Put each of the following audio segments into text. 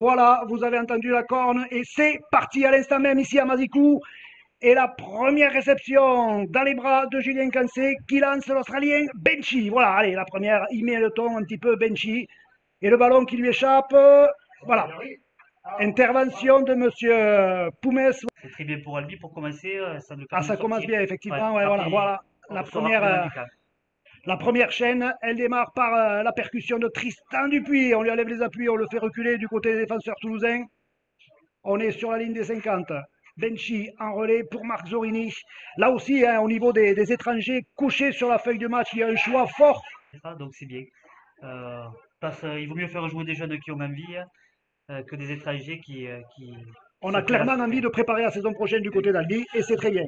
Voilà, vous avez entendu la corne et c'est parti à l'instant même ici à Mazikou. Et la première réception dans les bras de Julien Cancé qui lance l'Australien Benchy. Voilà, allez, la première, il met le ton un petit peu Benchy. Et le ballon qui lui échappe, voilà. Intervention de Monsieur Poumès. C'est très bien pour Albi pour commencer, ça nous Ah, permet de ça commence sortir. bien, Ouais, effectivement. Ouais, voilà, rapide, voilà. on sort rapidement du camp. La première chaîne, elle démarre par la percussion de Tristan Dupuis. On lui enlève les appuis, on le fait reculer du côté des défenseurs toulousains. On est sur la ligne des 50. Benchy en relais pour Marc Zorini. Là aussi, hein, au niveau des étrangers couchés sur la feuille de match, il y a un choix fort. Donc c'est bien. Euh, il vaut mieux faire jouer des jeunes qui ont envie que des étrangers qui On se a prennent à clairement envie souffrir. de préparer la saison prochaine du côté d'Albi et c'est très bien.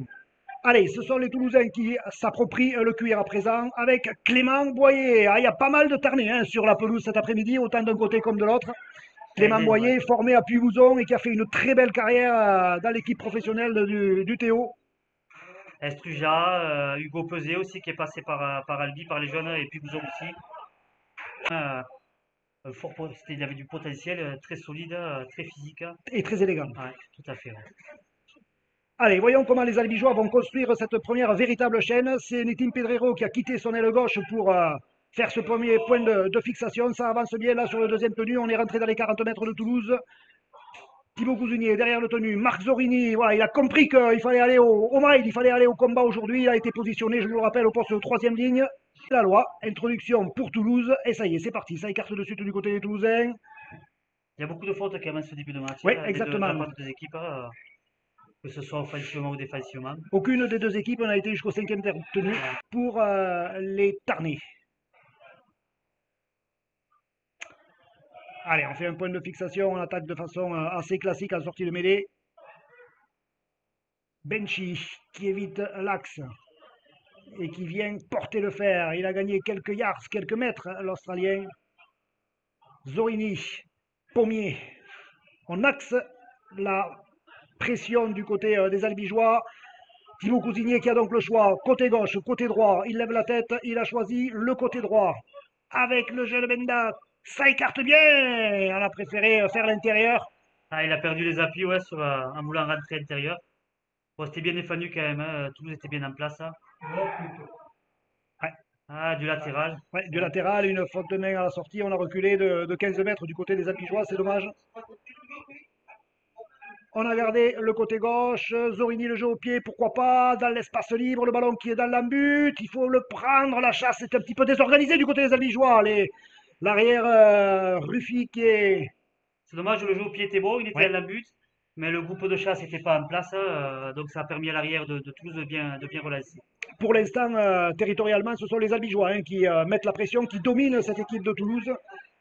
Allez, ce sont les Toulousains qui s'approprient le cuir à présent avec Clément Boyer. Ah, il y a pas mal de tarnés hein, sur la pelouse cet après-midi, autant d'un côté comme de l'autre. Clément Ouais. Boyer, formé à Puy-Mouzon et qui a fait une très belle carrière dans l'équipe professionnelle du Théo. Estruja, Hugo Peset aussi qui est passé par Albi, par les jeunes, et puis Bouzon aussi. Euh, il avait du potentiel, très solide, très physique. Et très élégant. Ouais, tout à fait. Ouais. Allez, voyons comment les Albigeois vont construire cette première véritable chaîne. C'est Nitin Pedrero qui a quitté son aile gauche pour faire ce premier point de fixation. Ça avance bien là sur le deuxième tenu. On est rentré dans les 40 mètres de Toulouse. Thibaut Cousinier derrière le tenu. Marc Zorini, voilà, il a compris qu'il fallait aller au mail, il fallait aller au combat aujourd'hui. Il a été positionné, je vous le rappelle, au poste de troisième ligne. La loi, introduction pour Toulouse. Et ça y est, c'est parti. Ça écarte de suite du côté des Toulousains. Il y a beaucoup de fautes quand même ce début de match, Oui, de la exactement. part des deux équipes, que ce soit offensivement ou défensivement. Aucune des deux équipes n'a été jusqu'au cinquième tenu Ouais. pour les Tarnais. Allez, on fait un point de fixation, on attaque de façon assez classique en sortie de mêlée. Benchy qui évite l'axe et qui vient porter le fer. Il a gagné quelques yards, quelques mètres, l'Australien. Zorini, Pommier. On axe la pression du côté des Albigeois. Thibaut Cousinier qui a donc le choix, côté gauche, côté droit. Il lève la tête, il a choisi le côté droit. Avec le jeune Benda, ça écarte bien. On a préféré faire l'intérieur. Ah, il a perdu les appuis ouais, en voulant rentrer intérieur. Bon, c'était bien défendu quand même, Toulouse était bien en place. Hein. Ouais, Ah, du latéral. ouais, du latéral, une faute de main à la sortie. On a reculé de 15 mètres du côté des Albigeois, c'est dommage. On a gardé le côté gauche, Zorini le jeu au pied, pourquoi pas, dans l'espace libre, le ballon qui est dans l'embut, il faut le prendre, la chasse est un petit peu désorganisée du côté des Albigeois. L'arrière Ruffy qui est... C'est dommage, le jeu au pied était beau, il était à Ouais. la but, mais le groupe de chasse n'était pas en place, donc ça a permis à l'arrière de Toulouse de bien relancer. Pour l'instant, territorialement, ce sont les Albigeois hein, qui mettent la pression, qui dominent cette équipe de Toulouse.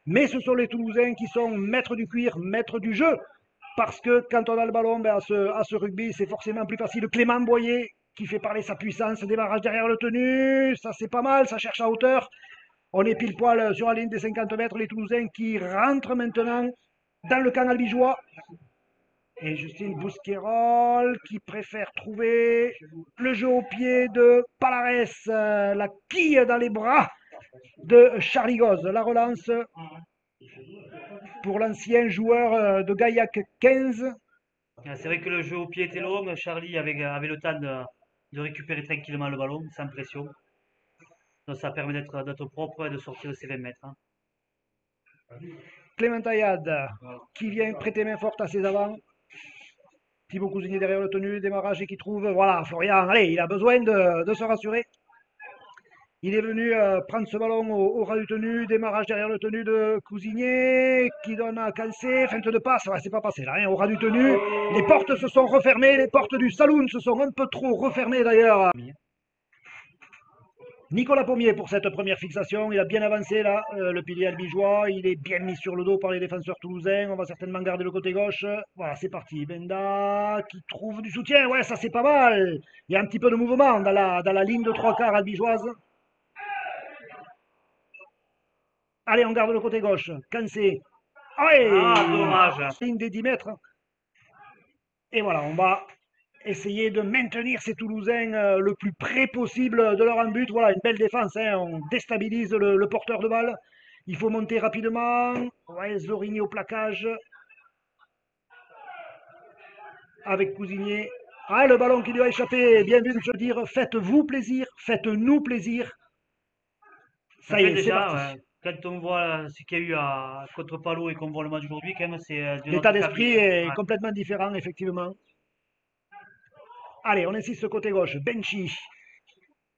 Mais ce sont les Toulousains qui sont maîtres du cuir, maîtres du jeu. Parce que quand on a le ballon, ben, à ce rugby, c'est forcément plus facile. Clément Boyer qui fait parler sa puissance, démarrage derrière le tenu, ça c'est pas mal, ça cherche à hauteur. On est pile poil sur la ligne des 50 mètres, les Toulousains qui rentrent maintenant dans le camp albigeois. Et Justine Bousquerolles qui préfère trouver le jeu au pied de Palares, la quille dans les bras de Charlie Goz. La relance pour l'ancien joueur de Gaillac 15. C'est vrai que le jeu au pied était long, Charlie avait le temps de récupérer tranquillement le ballon, sans pression. Donc ça permet d'être propre et de sortir de ses 20 mètres. Hein. Clément Taillade qui vient prêter main forte à ses avants. Thibaut Cousinier derrière le tenu, démarrage et qui trouve, voilà, Florian, allez, il a besoin de se rassurer. Il est venu prendre ce ballon au ras du tenu, démarrage derrière le tenu de Cousinier, qui donne à Cancé, feinte de passe, ouais, c'est pas passé là, hein, au ras du tenu. Les portes se sont refermées, les portes du saloon se sont un peu trop refermées d'ailleurs. Nicolas Pommier pour cette première fixation, il a bien avancé là, le pilier albigeois, il est bien mis sur le dos par les défenseurs toulousains, on va certainement garder le côté gauche. Voilà, c'est parti, Benda qui trouve du soutien, ouais, ça c'est pas mal. Il y a un petit peu de mouvement dans la ligne de trois quarts albigeoise. Allez, on garde le côté gauche. Cancé. Ah, Allez, dommage. ligne des 10 mètres. Et voilà, on va essayer de maintenir ces Toulousains le plus près possible de leur but. Voilà, une belle défense. Hein. On déstabilise le porteur de balle. Il faut monter rapidement. Ouais, Zorini au plaquage. avec Cousigné. Ah, le ballon qui lui a échappé. Bien vu de se dire, faites-vous plaisir, faites-nous plaisir. En Ça y fait, est, c'est déjà, parti. quand on voit ce qu'il y a eu contre Palo et qu'on voit le match d'aujourd'hui, quand même, c'est de L'état notre d'esprit cabinet. est Ouais. complètement différent, effectivement. Allez, on insiste côté gauche. Benchi,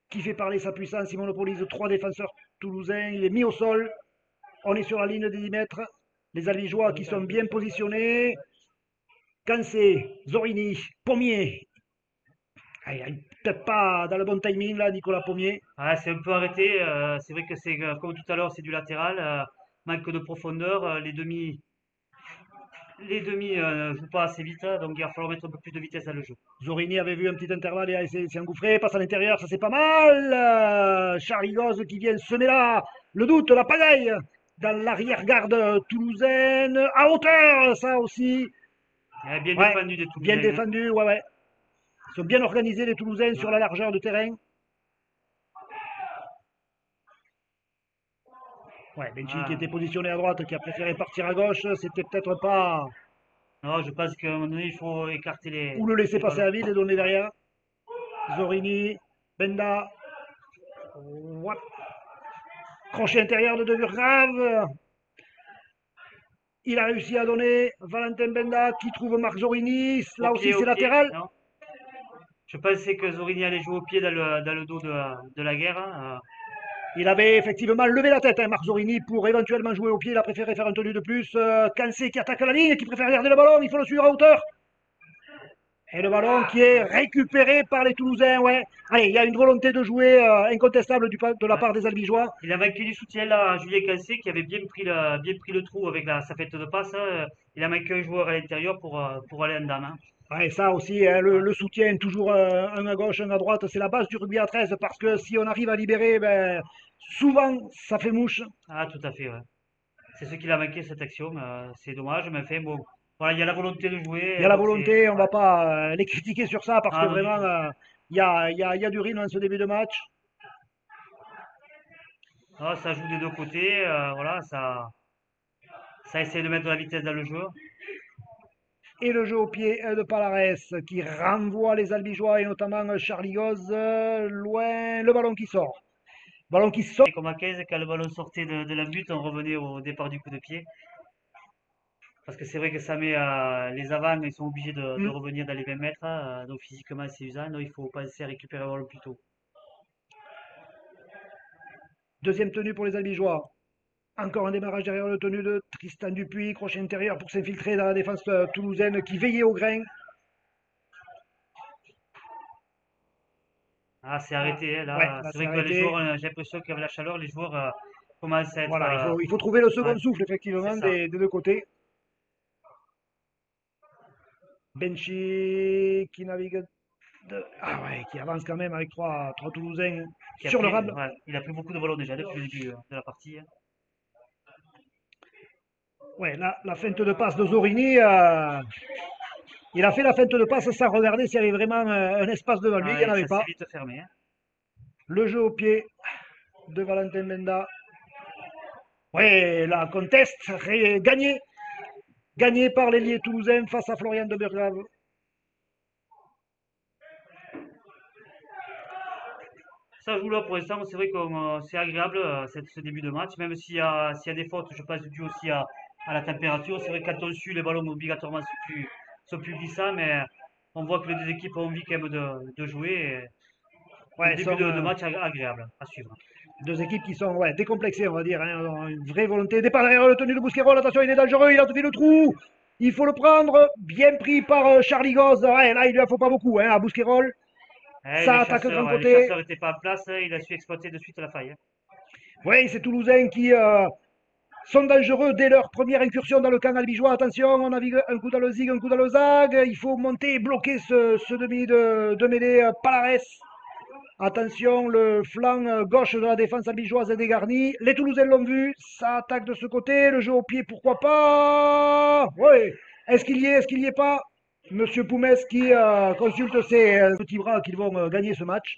qui fait parler sa puissance. Il monopolise trois défenseurs toulousains. Il est mis au sol. On est sur la ligne des 10 mètres. Les Albigeois qui sont bien positionnés. Cancé, Zorini, Pommier. Ah, il n'est peut-être pas dans le bon timing là, Nicolas Pommier. Ah, c'est un peu arrêté. C'est vrai que c'est comme tout à l'heure, c'est du latéral. Manque de profondeur. Les demi jouent pas assez vite, donc il va falloir mettre un peu plus de vitesse dans le jeu. Zorini avait vu un petit intervalle et s'est engouffré, passe à l'intérieur, ça c'est pas mal. Charlie Goz qui vient semer là le doute, la pagaille dans l'arrière-garde toulousaine. À hauteur, ça aussi. Bien Ouais, défendu des bien Toulousains, hein. défendu, ouais, ouais. Ils sont bien organisés les Toulousains sur Ouais. la largeur de terrain. Ouais, Benchi qui Ah. était positionné à droite, qui a préféré partir à gauche, c'était peut-être pas. Non, je pense qu'à un moment donné, il faut écarter Ou le laisser les passer ballons. à vide et donner derrière. Zorini, Benda. Ouais. Crochet intérieur de Burgrave. Il a réussi à donner Valentin Benda qui trouve Marc Zorini. Là aussi, Au c'est pied, latéral. non? Je pensais que Zorini allait jouer au pied dans le dos de la guerre, hein. Il avait effectivement levé la tête, hein, Marc Zorini, pour éventuellement jouer au pied. Il a préféré faire un tenue de plus. Cancé qui attaque la ligne, qui préfère garder le ballon. Il faut le suivre à hauteur. Et le ballon qui est récupéré par les Toulousains. Ouais. Allez, il y a une volonté de jouer incontestable de la Ouais. part des Albigeois. Il a manqué du soutien là à Julien Cancé qui avait bien pris le trou avec sa fête de passe, hein. Il a manqué un joueur à l'intérieur pour aller en dames, hein. Ouais, ça aussi, hein, Ouais. le soutien, toujours un à gauche, un à droite, c'est la base du rugby à 13 parce que si on arrive à libérer, ben, souvent ça fait mouche. Ah, tout à fait, ouais. C'est ce qu'il a manqué cette action. C'est dommage, mais enfin bon. Voilà, il y a la volonté de Il y a jouer, la donc c'est. volonté, on ne Ouais. va pas les critiquer sur ça parce que Ah non, du vraiment, tout. il y a du rythme dans ce début de match. Ah, ça joue des deux côtés, voilà, ça essaie de mettre de la vitesse dans le jeu. Et le jeu au pied de Palares qui renvoie les Albigeois et notamment Charlie Goz loin, le ballon qui sort. Ballon qui sort. Et comme à 15, quand le ballon sortait de la butte, on revenait au départ du coup de pied. Parce que c'est vrai que ça met les avants, ils sont obligés de Hmm. revenir dans les 20 mètres, donc physiquement c'est usant, donc il faut penser à récupérer le ballon plus tôt. Deuxième tenue pour les Albigeois. Encore un démarrage derrière le tenue de Tristan Dupuis, crochet intérieur pour s'infiltrer dans la défense toulousaine qui veillait au grain. Ah, c'est Ah, arrêté, hein, ouais, là. là C'est c'est vrai que les joueurs, arrêté. j'ai l'impression qu'avec la chaleur, les joueurs commencent à être. Voilà, il faut trouver le Ouais, second souffle c'est effectivement ça. des deux côtés. Benchi qui navigue ah ouais, qui avance quand même avec trois Toulousains Qui a sur le pris, rable. ouais, il a pris beaucoup de ballons déjà depuis le début de la partie, hein. Ouais, la feinte de passe de Zorini, il a fait la feinte de passe sans regarder s'il y avait vraiment un espace devant lui, il n'y en Ouais, avait ça s'est pas. vite fermé, hein. Le jeu au pied de Valentin Benda. Ouais, la conteste gagnée. Gagnée par l'ailier toulousain face à Florian de Burgrave. Ça joue là pour l'instant, c'est vrai que c'est agréable ce début de match, même s'il y a des fautes, je pense dû aussi à la température. C'est vrai que quand on suit, les ballons obligatoirement sont plus glissants, mais on voit que les deux équipes ont envie quand même de jouer. Et un Ouais, début sont de match agréable à suivre. deux équipes qui sont ouais, décomplexées, on va dire. Hein, ont une vraie volonté. Départ derrière le tenu de Bousquerolles. Attention, il est dangereux, il a trouvé le trou. Il faut le prendre. Bien pris par Charlie Goz. Ouais, là, il ne lui en faut pas beaucoup hein, à Bousquerolles. Eh, Ça attaque grand les côté. chasseurs n'étaient pas en place, hein, il a su exploiter de suite la faille, hein. Oui, c'est Toulousains qui sont dangereux dès leur première incursion dans le camp albigeois. Attention, on navigue un coup dans le zig, un coup dans le zag. Il faut monter et bloquer ce demi de mêlée Palares. Attention, le flanc gauche de la défense albigeoise est dégarni. Les Toulousains l'ont vu. Ça attaque de ce côté. Le jeu au pied, pourquoi pas. Oui. Est-ce qu'il y est, est-ce qu'il n'y est pas? Monsieur Poumès qui consulte ses petits bras qui vont gagner ce match.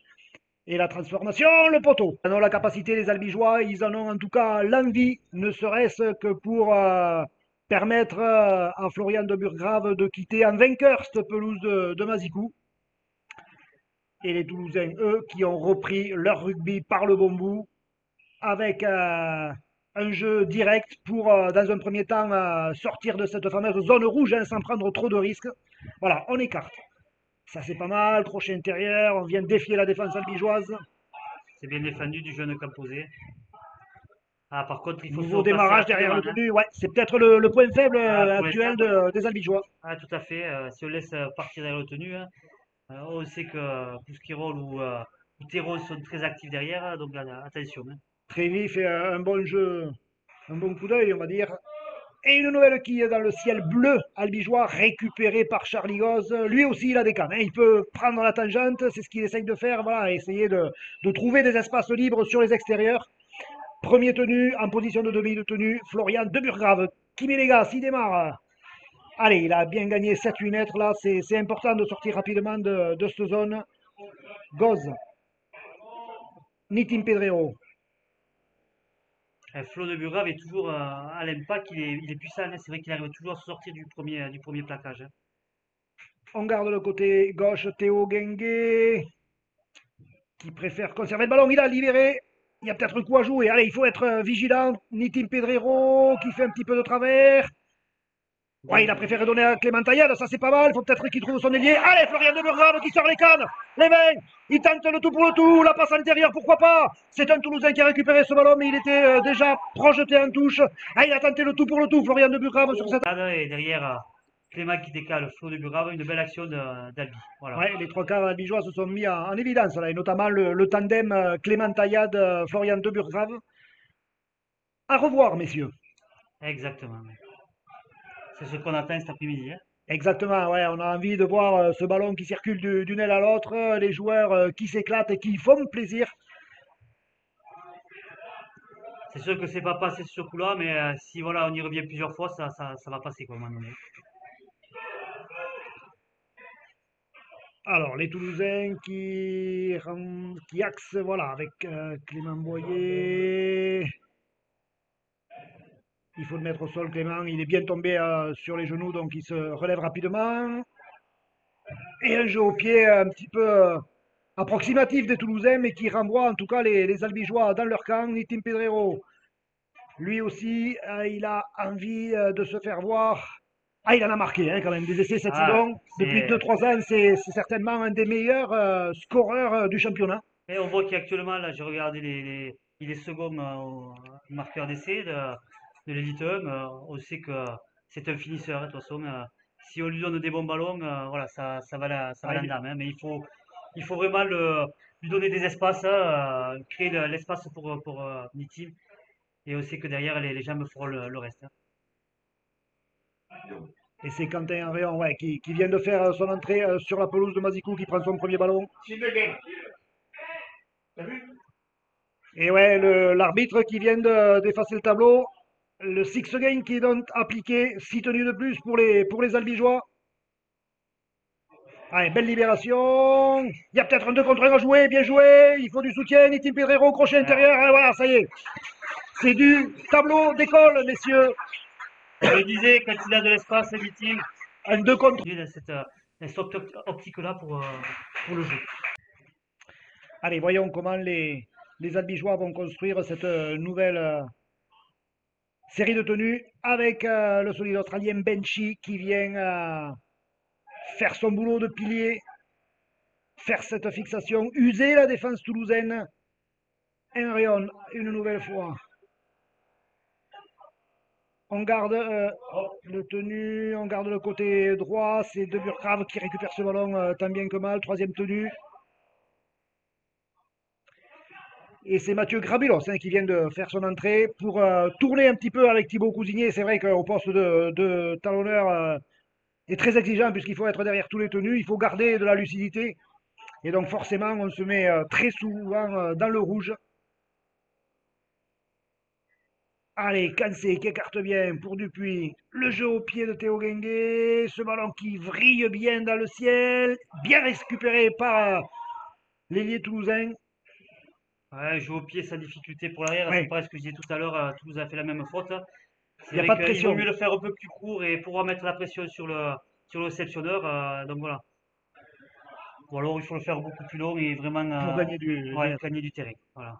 Et la transformation, le poteau. Ils en ont la capacité, les Albigeois, ils en ont en tout cas l'envie, ne serait-ce que pour permettre à Florian de Burgrave de quitter en vainqueur cette pelouse de Mazicou. Et les Toulousains, eux, qui ont repris leur rugby par le bon bout, avec un jeu direct pour, dans un premier temps, sortir de cette fameuse zone rouge hein, sans prendre trop de risques. Voilà, on écarte. Ça c'est pas mal, crochet intérieur, on vient défier la défense albigeoise. C'est bien défendu du jeune Camposé. Ah, par contre, il faut se Nouveau replacer démarrage derrière rapidement. le Hein. tenu, ouais, c'est peut-être le point faible Ah, pour actuel l'instant, des albigeois. ah, tout à fait. Si on laisse partir derrière le tenu, hein, on sait que Pouskirol ou Théron sont très actifs derrière, hein, donc attention. Hein. Très vif et un bon jeu, un bon coup d'œil, on va dire. Et une nouvelle quille dans le ciel bleu albigeois, récupérée par Charlie Goz. Lui aussi, il a des cannes. Hein. Il peut prendre la tangente, c'est ce qu'il essaye de faire. Voilà, essayer de trouver des espaces libres sur les extérieurs. Premier tenu, en position de demi de tenue, Florian de Burgrave. Qui met les gars, s'il démarre. Allez, il a bien gagné 7-8 mètres là. C'est important de sortir rapidement de cette zone. Goz. Nitin Pedrero. Flo de Burgrave est toujours à l'impact, il est puissant. Hein. C'est vrai qu'il arrive toujours à se sortir du premier plaquage. Hein. On garde le côté gauche, Théo Gengue, qui préfère conserver le ballon. Il a libéré. Il y a peut-être un coup à jouer. Allez, il faut être vigilant. Nitin Pedrero qui fait un petit peu de travers. Ouais, il a préféré donner à Clément Taillade, ça c'est pas mal. Il faut peut-être qu'il trouve son ailier. Allez, Florian de Burgrave qui sort les cannes. Les 20. Il tente le tout pour le tout. La passe à l'intérieur, pourquoi pas. C'est un Toulousain qui a récupéré ce ballon, mais il était déjà projeté en touche. Ah, il a tenté le tout pour le tout, Florian de Burgrave sur cette. Et derrière, Clément qui décale Flo de Burgrave, une belle action d'Albi. Voilà. Ouais, les trois quarts albigeois se sont mis en évidence, là, et notamment le tandem Clément Taillade, Florian de Burgrave. À revoir, messieurs. Exactement. C'est ce qu'on attend cet après-midi. Hein. Exactement, ouais, on a envie de voir ce ballon qui circule d'une aile à l'autre, les joueurs qui s'éclatent et qui font plaisir. C'est sûr que c'est pas passé sur ce coup-là, mais si voilà, on y revient plusieurs fois, ça va passer quoi, à un moment donné. Alors, les Toulousains qui axent, voilà, avec Clément Boyer. Il faut le mettre au sol, Clément. Il est bien tombé sur les genoux, donc il se relève rapidement. Et un jeu au pied un petit peu approximatif des Toulousains, mais qui renvoie en tout cas les Albigeois dans leur camp. Nitin Pedrero, lui aussi, il a envie de se faire voir. Ah, il en a marqué hein, quand même des essais cette saison. Depuis 2-3 ans, c'est certainement un des meilleurs scoreurs du championnat. Et on voit qu'actuellement, là, j'ai regardé il est second au marqueur d'essai de l'Elite 1. On sait que c'est un finisseur, hein, de toute façon. Si on lui donne des bons ballons, voilà, ça va l'endame. Hein, mais il faut vraiment lui donner des espaces, créer l'espace pour Nitim. Et on sait que derrière, les jambes feront le reste. Hein. Et c'est Quentin Henrion ouais, qui vient de faire son entrée sur la pelouse de Mazicou qui prend son premier ballon. Et ouais, l'arbitre qui vient d'effacer le tableau. Le six game qui est donc appliqué, 6 tenues de plus pour les Albigeois. Allez, belle libération. Il y a peut-être un 2 contre 1 à jouer, bien joué. Il faut du soutien. Nitin Pedrero, crochet intérieur. Et voilà, ça y est. C'est du tableau d'école, messieurs. Je le disais, quand il a de l'espace, Nitim, Un 2 contre. il a cette optique-là pour le jeu. Allez, voyons comment les Albigeois vont construire cette nouvelle série de tenues avec le solide australien Benchy qui vient faire son boulot de pilier, faire cette fixation, user la défense toulousaine. Henrion, une nouvelle fois. On garde le tenu, on garde le côté droit. C'est De Burgrave qui récupère ce ballon tant bien que mal. Troisième tenue. Et c'est Mathieu Grabulos hein, qui vient de faire son entrée pour tourner un petit peu avec Thibaut Cousigné. C'est vrai qu'au poste de talonneur est très exigeant puisqu'il faut être derrière tous les tenus. Il faut garder de la lucidité. Et donc forcément, on se met très souvent dans le rouge. Allez, Cancé qui écarte bien pour Dupuis. Le jeu au pied de Théo Gengue. Ce ballon qui vrille bien dans le ciel. Bien récupéré par l'ailier toulousain. Ouais, jouer au pied sans difficulté pour l'arrière. Ouais. C'est pareil ce que je disais tout à l'heure. Toulouse a fait la même faute. C'est Il n'y a vrai pas de qu'il vaut pression. mieux le faire un peu plus court et pouvoir mettre la pression sur le réceptionneur. Donc voilà. Ou alors il faut le faire beaucoup plus long et vraiment Pour gagner du ouais, mètre. gagner du terrain. Voilà.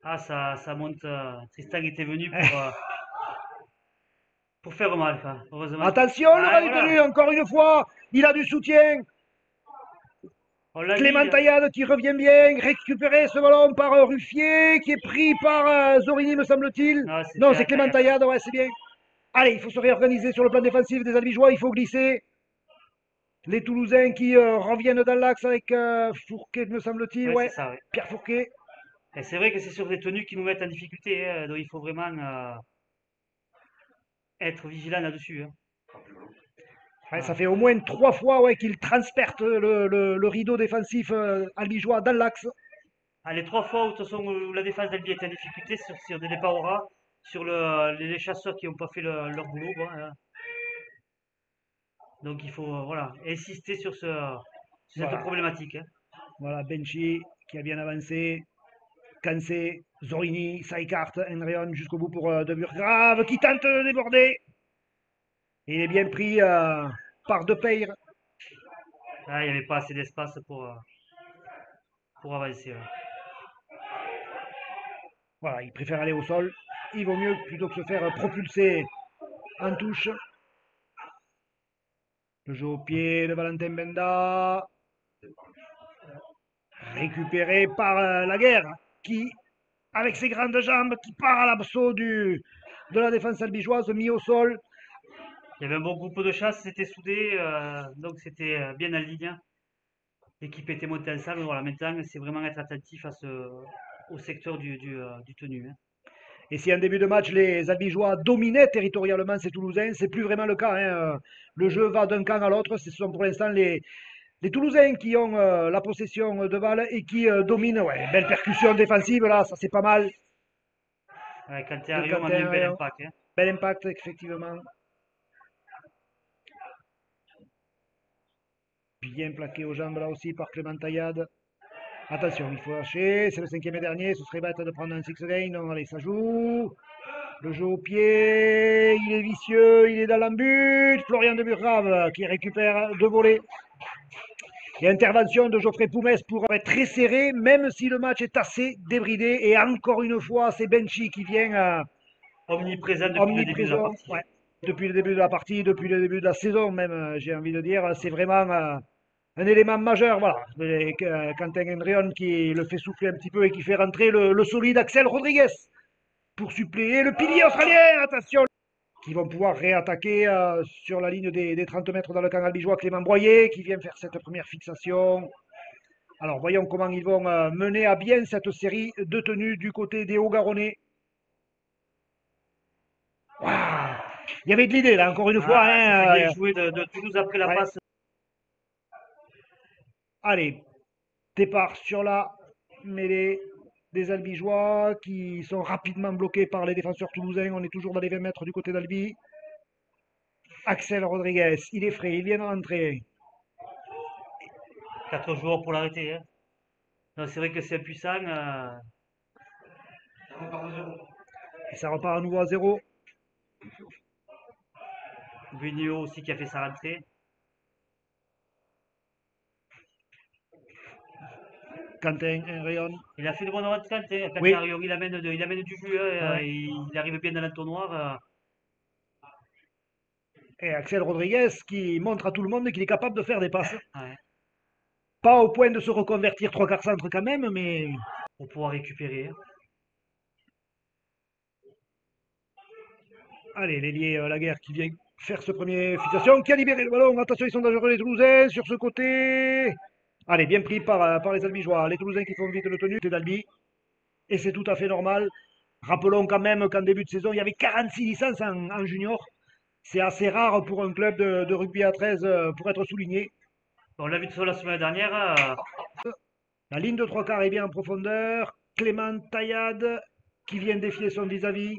Ah, ça monte. Tristan était venu pour faire mal, quoi. Heureusement. Attention, le Ah, ras du voilà. tenu, encore une fois, il a du soutien. On l'a dit. Clément Taillade qui revient bien, récupérer ce ballon par Ruffier, qui est pris par Zorini, me semble-t-il. Non, Non, c'était c'est un Clément Taillade. Taillade, ouais, c'est bien. Allez, il faut se réorganiser sur le plan défensif des Albigeois, il faut glisser. Les Toulousains qui reviennent dans l'axe avec Fourquet, me semble-t-il, Oui, c'est ouais. ça, oui. Pierre Fourquet. Et c'est vrai que c'est sur des tenues qui nous mettent en difficulté, hein, donc il faut vraiment être vigilant là-dessus, hein. Ouais, ça Voilà. fait au moins 3 fois ouais, qu'il transperce le rideau défensif albigeois dans l'axe. Ah, les trois fois où, de toute façon, où la défense d'Albi est en difficulté, sur des départs au ras, sur les chasseurs qui n'ont pas fait leur boulot, quoi, hein. Donc il faut voilà, insister sur cette Voilà, problématique, hein. voilà, Benchi qui a bien avancé. Cancé, Zorini, ça écarte, Henrion jusqu'au bout pour De Burgrave qui tente de déborder. Il est bien pris par Depeire. Ah, il n'y avait pas assez d'espace pour avancer, ouais. Voilà, il préfère aller au sol. Il vaut mieux plutôt que se faire propulser en touche. Le jeu au pied de Valentin Benda. Récupéré par Laguerre qui, avec ses grandes jambes, qui part à l'absaut de la défense albigeoise, mis au sol. Il y avait un bon groupe de chasse, c'était soudé, donc c'était bien en ligne, hein. L'équipe était montée ensemble. Voilà, maintenant, c'est vraiment être attentif au secteur du tenu, hein. Et si en début de match, les Albigeois dominaient territorialement ces Toulousains, c'est plus vraiment le cas, hein. Le jeu va d'un camp à l'autre. Ce sont pour l'instant les Toulousains qui ont la possession de balle et qui dominent. Ouais, belle percussion défensive, là, ça c'est pas mal Ouais, Kanté de Arion a mis un Quentin. bel impact, hein. Bel impact, effectivement. Bien plaqué aux jambes là aussi par Clément Taillade. Attention, il faut lâcher. C'est le cinquième et dernier. Ce serait bête de prendre un six gain. Non, allez, ça joue. Le jeu au pied. Il est vicieux. Il est dans l'embut. Florian de Burgrave qui récupère deux volets. Et intervention de Geoffrey Poumès pour être très serré, même si le match est assez débridé. Et encore une fois, c'est Benchi qui vient Omniprésent depuis le début de la omniprésent. partie. Ouais. Depuis le début de la partie, depuis le début de la saison même, j'ai envie de dire. C'est vraiment un élément majeur. Voilà. Quentin Hendrion qui le fait souffler un petit peu et qui fait rentrer le solide Axel Rodriguez pour suppléer le pilier australien. Attention! Qui vont pouvoir réattaquer sur la ligne des 30 mètres dans le camp albigeois. Clément Broyer qui vient faire cette première fixation. Alors voyons comment ils vont mener à bien cette série de tenues du côté des Hauts-Garonnais. Waouh, il y avait de l'idée là, encore une fois, Ah, c'était hein. bien joué de Toulouse après la Ouais. passe. Allez, départ sur la mêlée des Albigeois qui sont rapidement bloqués par les défenseurs toulousains. On est toujours dans les 20 mètres du côté d'Albi. Axel Rodriguez, il est frais, il vient de rentrer. 4 joueurs pour l'arrêter, hein. Non, c'est vrai que c'est impuissant. Et ça repart à nouveau à zéro. Vigneault aussi qui a fait sa rentrée. Quentin, un rayon. Il a fait de bonnes rentrées, hein, Kanté Oui, Arion. Il amène du jus, hein, ouais. il arrive bien dans l'entonnoir. Et Axel Rodriguez qui montre à tout le monde qu'il est capable de faire des passes. Ouais, Pas au point de se reconvertir trois quarts centre quand même, mais pour pouvoir récupérer, hein. allez, l'ailier Laguerre qui vient faire ce premier fixation, qui a libéré le ballon. Attention, ils sont dangereux les Toulousains sur ce côté. Allez, bien pris par les Albigeois. Les Toulousains qui font vite le tenue, c'est d'Albi. Et c'est tout à fait normal. Rappelons quand même qu'en début de saison, il y avait 46 licences en junior. C'est assez rare pour un club de rugby à 13 pour être souligné. On l'a vu de la semaine dernière. La ligne de trois quarts est bien en profondeur. Clément Taillade qui vient défier son vis-à-vis.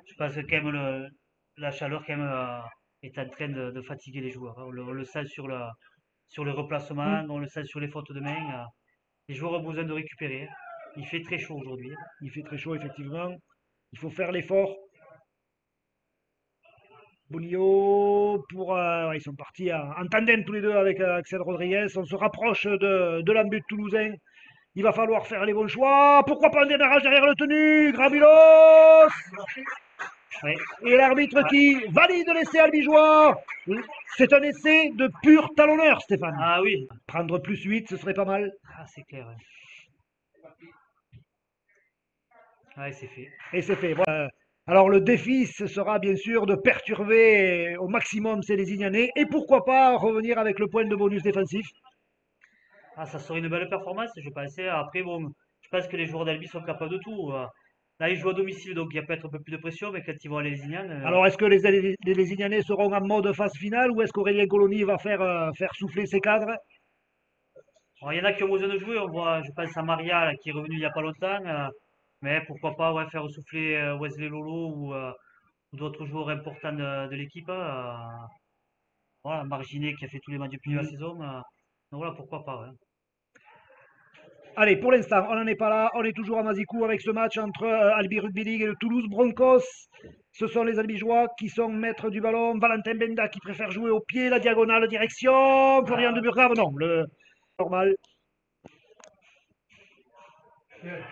Je pense que quand même la chaleur quand même, est en train de fatiguer les joueurs, hein. On le sent sur le replacement, on le sent sur les fautes de main. Les joueurs ont besoin de récupérer, hein. Il fait très chaud aujourd'hui, hein. Il fait très chaud, effectivement. Il faut faire l'effort. Bonillo pour. Ouais, ils sont partis en tandem tous les deux avec Axel Rodriguez. On se rapproche de l'embut toulousain. Il va falloir faire les bons choix. Pourquoi pas un démarrage derrière le tenu? Grabulos. Ouais. Et l'arbitre qui valide l'essai albigeois. C'est un essai de pur talonneur, Stéphane. Ah oui, Prendre plus 8, ce serait pas mal. ah, c'est clair, ouais. Ouais, c'est fait. Et c'est fait. Voilà. Alors le défi, ce sera bien sûr de perturber au maximum ces Lézignanais. Et pourquoi pas revenir avec le point de bonus défensif. Ah, ça serait une belle performance, je pensais. Après, bon, je pense que les joueurs d'Albi sont capables de tout. Là, ils jouent à domicile, donc il y a peut-être un peu plus de pression, mais quand ils vont à Lézignan, Alors est-ce que les Lézignanais seront en mode phase finale ou est-ce qu'Aurélien Colony va faire souffler ses cadres? il y en a qui ont besoin de jouer. On voit, je pense à Maria, là, qui est revenu il n'y a pas longtemps. Mais pourquoi pas, ouais, faire souffler Wesley Lolo ou d'autres joueurs importants de l'équipe. Voilà, Marginet qui a fait tous les matchs depuis la saison. Donc voilà, pourquoi pas, ouais. Allez, pour l'instant, on n'en est pas là. On est toujours à Mazicou avec ce match entre Albi Rugby League et le Toulouse Broncos. Ce sont les Albigeois qui sont maîtres du ballon. Valentin Benda qui préfère jouer au pied, la diagonale, direction. Florian de Burgrave, non, le normal.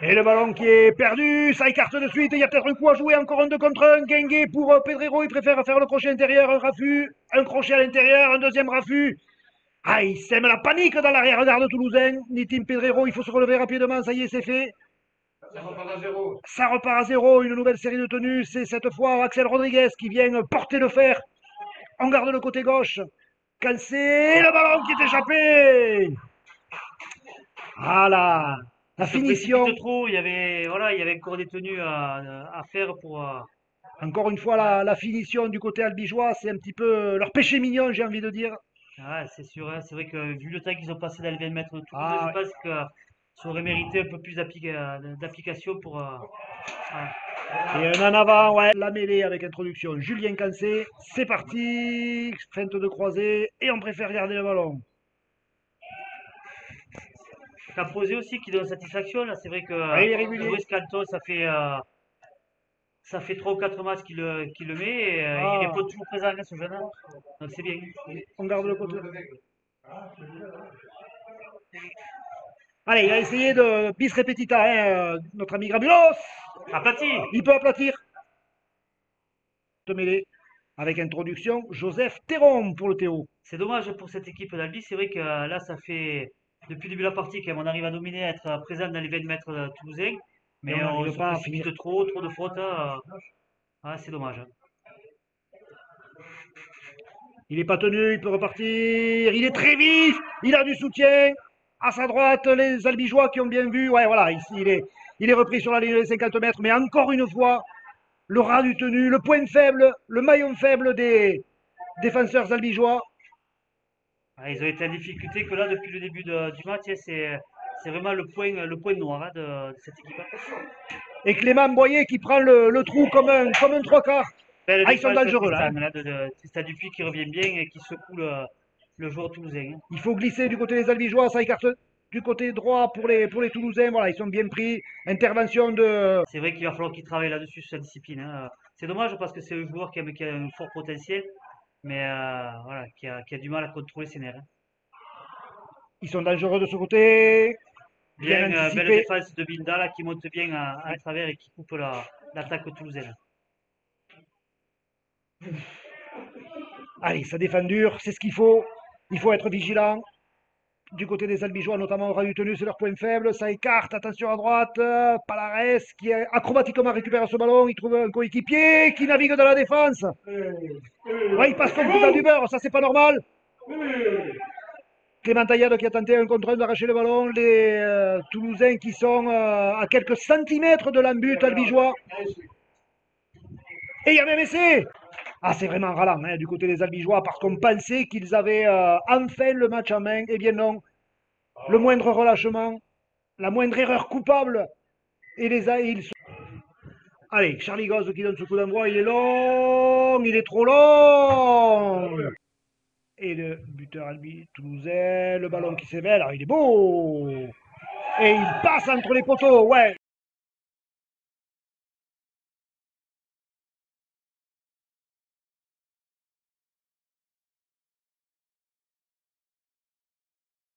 Et le ballon qui est perdu, ça écarte de suite. Il y a peut-être un coup à jouer, encore un 2 contre 1. Gengue pour Pedrero, il préfère faire le crochet intérieur, un raffut, un crochet à l'intérieur, un deuxième raffut. Ah, il sème la panique dans l'arrière-garde toulousain. Nitim Pedrero, il faut se relever rapidement, ça y est, c'est fait. Ça repart à zéro. Ça repart à zéro, une nouvelle série de tenues. C'est cette fois Axel Rodriguez qui vient porter le fer. On garde le côté gauche. Cancé, le ballon qui est échappé. Voilà. La Il se finition. précipite trop, voilà, il y avait encore des tenues à faire pour. Encore une fois, la finition du côté albigeois, c'est un petit peu leur péché mignon, j'ai envie de dire. Ouais, c'est sûr, hein. C'est vrai que vu le temps qu'ils ont passé dans les 20 mètres de Toulouse, Ah, je pense que ça aurait mérité un peu plus d'application pour. et un en avant, ouais. La mêlée avec introduction. Julien Cancé. C'est parti. Feinte de croisée. Et on préfère garder le ballon. Camposé aussi qui donne satisfaction. Là, c'est vrai que Ouais, il est régulier. Louis Canton, ça fait 3 ou 4 matchs qu'il le met et il Ah, répond toujours présent, hein, ce jeune homme. Donc c'est bien. on garde le côté. Allez, il a essayé de bis repetita, hein, notre ami Grabulos. Aplati! Il peut aplatir. De mêlée. Avec introduction, Joseph Théron pour le Théo. C'est dommage pour cette équipe d'Albi. C'est vrai que là, ça fait depuis le début de la partie qu'on arrive à dominer, à être présent dans les 20 mètres toulousains. Et Mais on on n'arrive se pas à précipite finir. trop de fautes. C'est dommage, hein. Il n'est pas tenu, il peut repartir. Il est très vif. Il a du soutien. À sa droite, les Albigeois qui ont bien vu. Ouais, voilà, ici, il est repris sur la ligne des 50 mètres. Mais encore une fois, le ras du tenu, le point faible, le maillon faible des défenseurs albigeois. Ils ont été en difficulté que là, depuis le début du match, hein, c'est vraiment le point noir, hein, de cette équipe. Et Clément Boyer qui prend le trou comme un trois quarts. Belle Ah, ils sont défense de dangereux là, hein. Tristan, là, de Tristan Dupuis qui revient bien et qui secoue le joueur toulousain, hein. Il faut glisser du côté des Albigeois, ça écarte du côté droit pour les Toulousains. Voilà, ils sont bien pris. Intervention de. C'est vrai qu'il va falloir qu'il travaille là-dessus, sur sa discipline, hein. C'est dommage parce que c'est un joueur qui a un fort potentiel, mais voilà, qui a du mal à contrôler ses nerfs, hein. Ils sont dangereux de ce côté. Bien Belle anticipé. défense de Binda là, qui monte bien à travers et qui coupe l'attaque toulousaine. Allez, ça défend dur, c'est ce qu'il faut. Il faut être vigilant. Du côté des Albigeois, notamment au ras du tenu, c'est leur point faible. Ça écarte, attention à droite. Palares qui acrobatiquement récupère ce ballon. Il trouve un coéquipier qui navigue dans la défense. Ouais, il passe comme tout dans du beurre, ça c'est pas normal. Clément Taillade qui a tenté un contre un d'arracher le ballon. Les Toulousains qui sont à quelques centimètres de l'embut albigeois. Et il y a même essai. Ah, c'est vraiment ralent, hein, du côté des Albigeois parce qu'on pensait qu'ils avaient enfin le match en main. Eh bien non. Le moindre relâchement, la moindre erreur coupable. Et ils sont. Allez, Charlie Goz qui donne ce coup d'envoi. Il est long. Il est trop long. Et le buteur Albi toulousain, le ballon qui s'éveille. Alors il est beau. Et il passe entre les poteaux, ouais.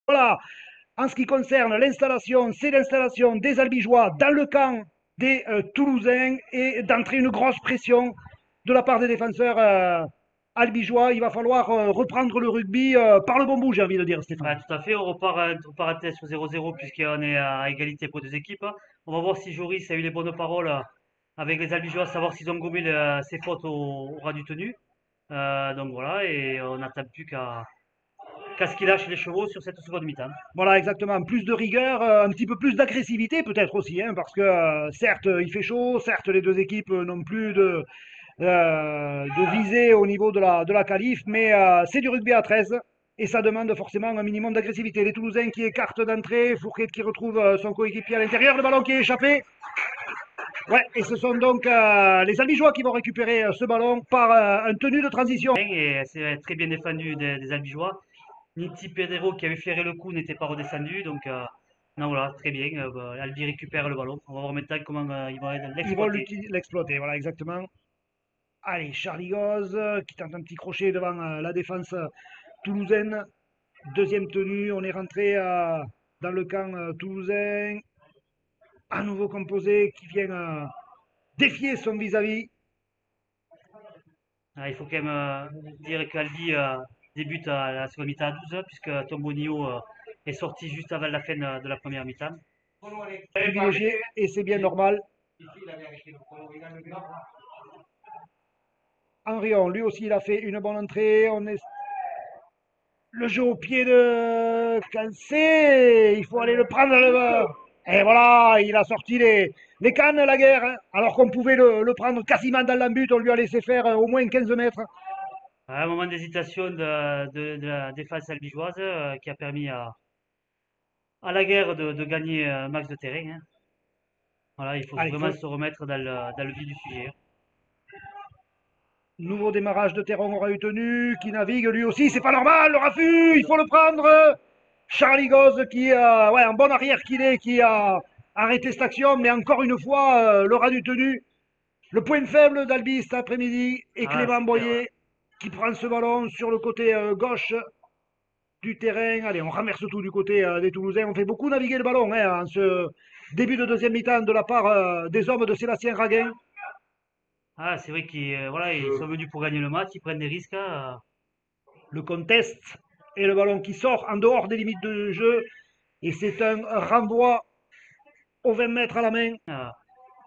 Voilà. En ce qui concerne l'installation, c'est l'installation des Albigeois dans le camp des Toulousains et d'entrer une grosse pression de la part des défenseurs albigeois. Il va falloir reprendre le rugby par le bon bout, j'ai envie de dire, Stéphane. Ouais, tout à fait. On repart à tête sur 0-0 puisqu'on est à égalité pour deux équipes, hein. On va voir si Joris a eu les bonnes paroles avec les Albigeois, savoir s'ils ont gommé ses fautes au ras du tenu. Donc voilà, et on n'attend plus qu'à ce qu'il lâche les chevaux sur cette seconde mi-temps. Voilà, exactement. Plus de rigueur, un petit peu plus d'agressivité peut-être aussi, hein, parce que certes, il fait chaud, certes, les deux équipes n'ont plus de visée au niveau de la qualif, mais c'est du rugby à 13 et ça demande forcément un minimum d'agressivité. Les Toulousains qui écartent d'entrée, Fourquet qui retrouve son coéquipier à l'intérieur, le ballon qui est échappé. Ouais, et ce sont donc les Albigeois qui vont récupérer ce ballon par un tenue de transition. Et c'est très bien défendu des Albigeois. Niti Pedro qui avait flairé le coup n'était pas redescendu. Donc non, voilà, très bien. Albi récupère le ballon. On va voir maintenant comment ils vont Ils vont l'exploiter. l'exploiter, voilà, exactement. Allez, Charlie Goz qui tente un petit crochet devant la défense toulousaine. Deuxième tenue, on est rentré dans le camp toulousain. Un nouveau composé qui vient défier son vis-à-vis. Il faut quand même dire qu'Albi débute à la seconde mi-temps à 12 puisque Tombonio est sorti juste avant la fin de la première mi-temps. Privilégié, et c'est bien normal. Henrion, lui aussi, il a fait une bonne entrée. On est le jeu au pied de Cancé. Il faut aller le prendre. Et voilà, il a sorti les cannes, la guerre. Hein. Alors qu'on pouvait le prendre quasiment dans l'embut, on lui a laissé faire au moins 15 mètres. Un moment d'hésitation de la défense albigeoise qui a permis à la guerre de gagner un max de terrain, hein. Voilà, il faut Allez, vraiment se remettre dans le vif du sujet. nouveau démarrage de Terron aura eu tenu, qui navigue lui aussi, c'est pas normal, le raffut, il faut le prendre. Charlie Goz qui, ouais, en bon arrière qu'il est, qui a arrêté cette action, mais encore une fois, l'aura du tenu. Le point faible d'Albi cet après-midi est Ah, Clément c'est clair, ouais. Boyer qui prend ce ballon sur le côté gauche du terrain. Allez, on renverse tout du côté des Toulousains. On fait beaucoup naviguer le ballon hein, en ce début de deuxième mi-temps de la part des hommes de Sébastien Raguin. Ah, c'est vrai qu'ils voilà, ils sont venus pour gagner le match, ils prennent des risques, hein. Le conteste et le ballon qui sort en dehors des limites de jeu. Et c'est un renvoi aux 20 mètres à la main.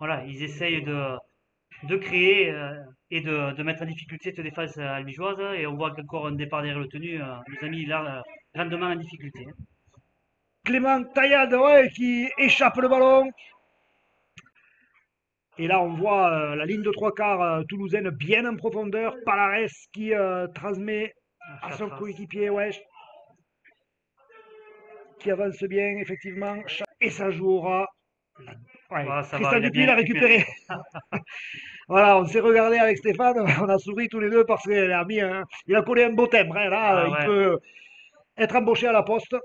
Voilà, ils essayent de créer et de mettre en difficulté cette défense albigeoise. Et on voit qu'encore un départ derrière le tenu nous a mis là grandement en difficulté, hein. Clément Taillade ouais, qui échappe le ballon. Et là, on voit la ligne de trois quarts toulousaine bien en profondeur. Palares qui transmet à son Chatras. coéquipier, ouais, qui avance bien, effectivement. Et ça jouera. Ouais, Voilà, ça va, Tristan il a Dupuis bien l'a récupéré. récupéré. Voilà, on s'est regardé avec Stéphane, on a souri tous les deux parce qu'il a mis il a collé un beau timbre. Hein. Là, Ah il ouais. peut être embauché à la poste.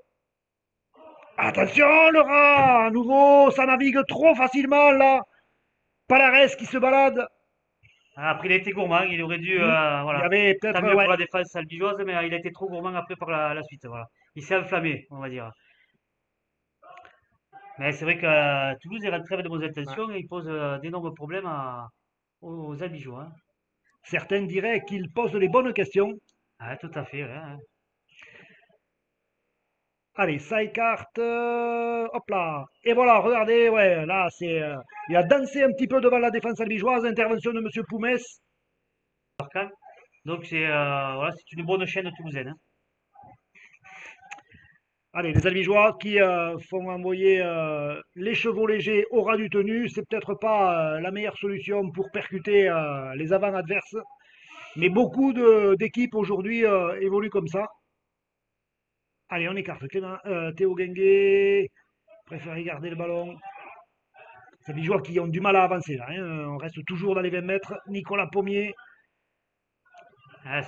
Attention, le rat, à nouveau, ça navigue trop facilement là. Palares qui se balade. Après, il a été gourmand, il aurait dû, Il y voilà, avait tant peut-être, mieux pour ouais, la défense albigeoise, mais il a été trop gourmand après par la suite, voilà. Il s'est enflammé, on va dire. Mais c'est vrai que Toulouse est rentré avec de bonnes ouais. intentions et il pose d'énormes problèmes aux albigeois, hein. Certains diraient qu'il pose les bonnes questions. Ah, tout à fait, ouais, hein. Allez, ça écarte. Hop là. Et voilà, regardez, ouais, là, c'est. Il a dansé un petit peu devant la défense albigeoise. Intervention de M. Poumès. Donc c'est voilà, c'est une bonne chaîne toulousaine, hein. Allez, les albigeois qui font envoyer les chevaux légers au ras du tenu. C'est peut-être pas la meilleure solution pour percuter les avants adverses. Mais beaucoup d'équipes aujourd'hui évoluent comme ça. Allez, on écarte Théo Guinguet. Préfère garder le ballon. C'est des joueurs qui ont du mal à avancer là, hein. On reste toujours dans les 20 mètres. Nicolas Pommier.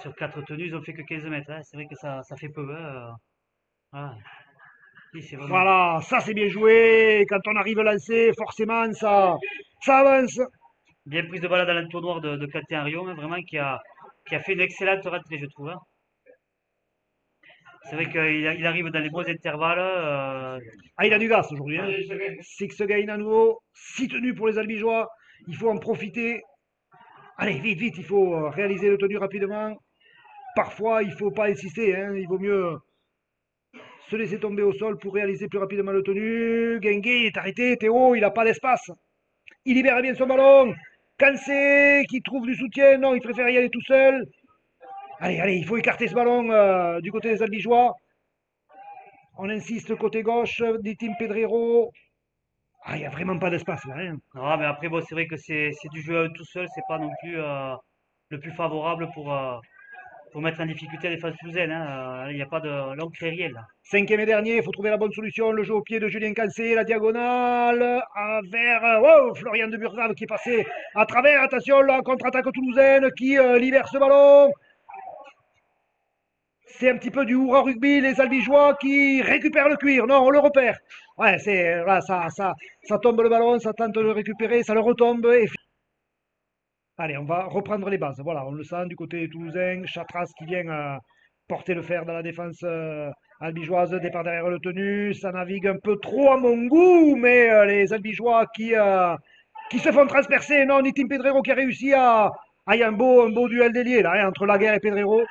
Sur 4 tenues, ils ont fait que 15 mètres, hein. C'est vrai que ça fait peu, hein, voilà. Oui, c'est vraiment Voilà, ça c'est bien joué. Quand on arrive lancé, forcément, ça avance. bien prise de balle dans l'entonnoir de Quentin Rion, hein, vraiment qui a fait une excellente rentrée, je trouve, hein. C'est vrai qu'il arrive dans les bons intervalles. Ah, il a du gaz aujourd'hui, hein. Allez, je vais. Six gain à nouveau. 6 tenues pour les Albigeois. Il faut en profiter. Allez, vite, vite, il faut réaliser le tenu rapidement. Parfois, il faut pas insister, hein. Il vaut mieux se laisser tomber au sol pour réaliser plus rapidement le tenu. Guinguet est arrêté. Théo, il n'a pas d'espace. Il libère bien son ballon. Cancé qui trouve du soutien. Non, il préfère y aller tout seul. Allez, allez, il faut écarter ce ballon du côté des Albigeois. On insiste côté gauche du team Pedrero. Ah, il n'y a vraiment pas d'espace là, hein. Non, mais après, bon, c'est vrai que c'est du jeu à eux tout seul, c'est pas non plus le plus favorable pour mettre en difficulté la défense toulousaine, hein. Il n'y a pas de longue réelle là. Cinquième et dernier, il faut trouver la bonne solution. Le jeu au pied de Julien Cancé, la diagonale vers wow, Florian de Burgave qui est passé à travers. Attention, la contre-attaque toulousaine qui libère ce ballon. C'est un petit peu du hurrah rugby, les Albigeois qui récupèrent le cuir. Non, on le repère. Ouais, c'est là, ça tombe le ballon, ça tente de le récupérer, ça le retombe. Allez, on va reprendre les bases. Voilà, on le sent du côté toulousain. Chatras qui vient porter le fer dans la défense albigeoise. Départ derrière le tenu. Ça navigue un peu trop à mon goût, mais les Albigeois qui se font transpercer. Non, ni Tim Pedrero qui a réussi à. Ah, il y a un beau duel d'ailier là, hein, entre Laguerre et Pedrero.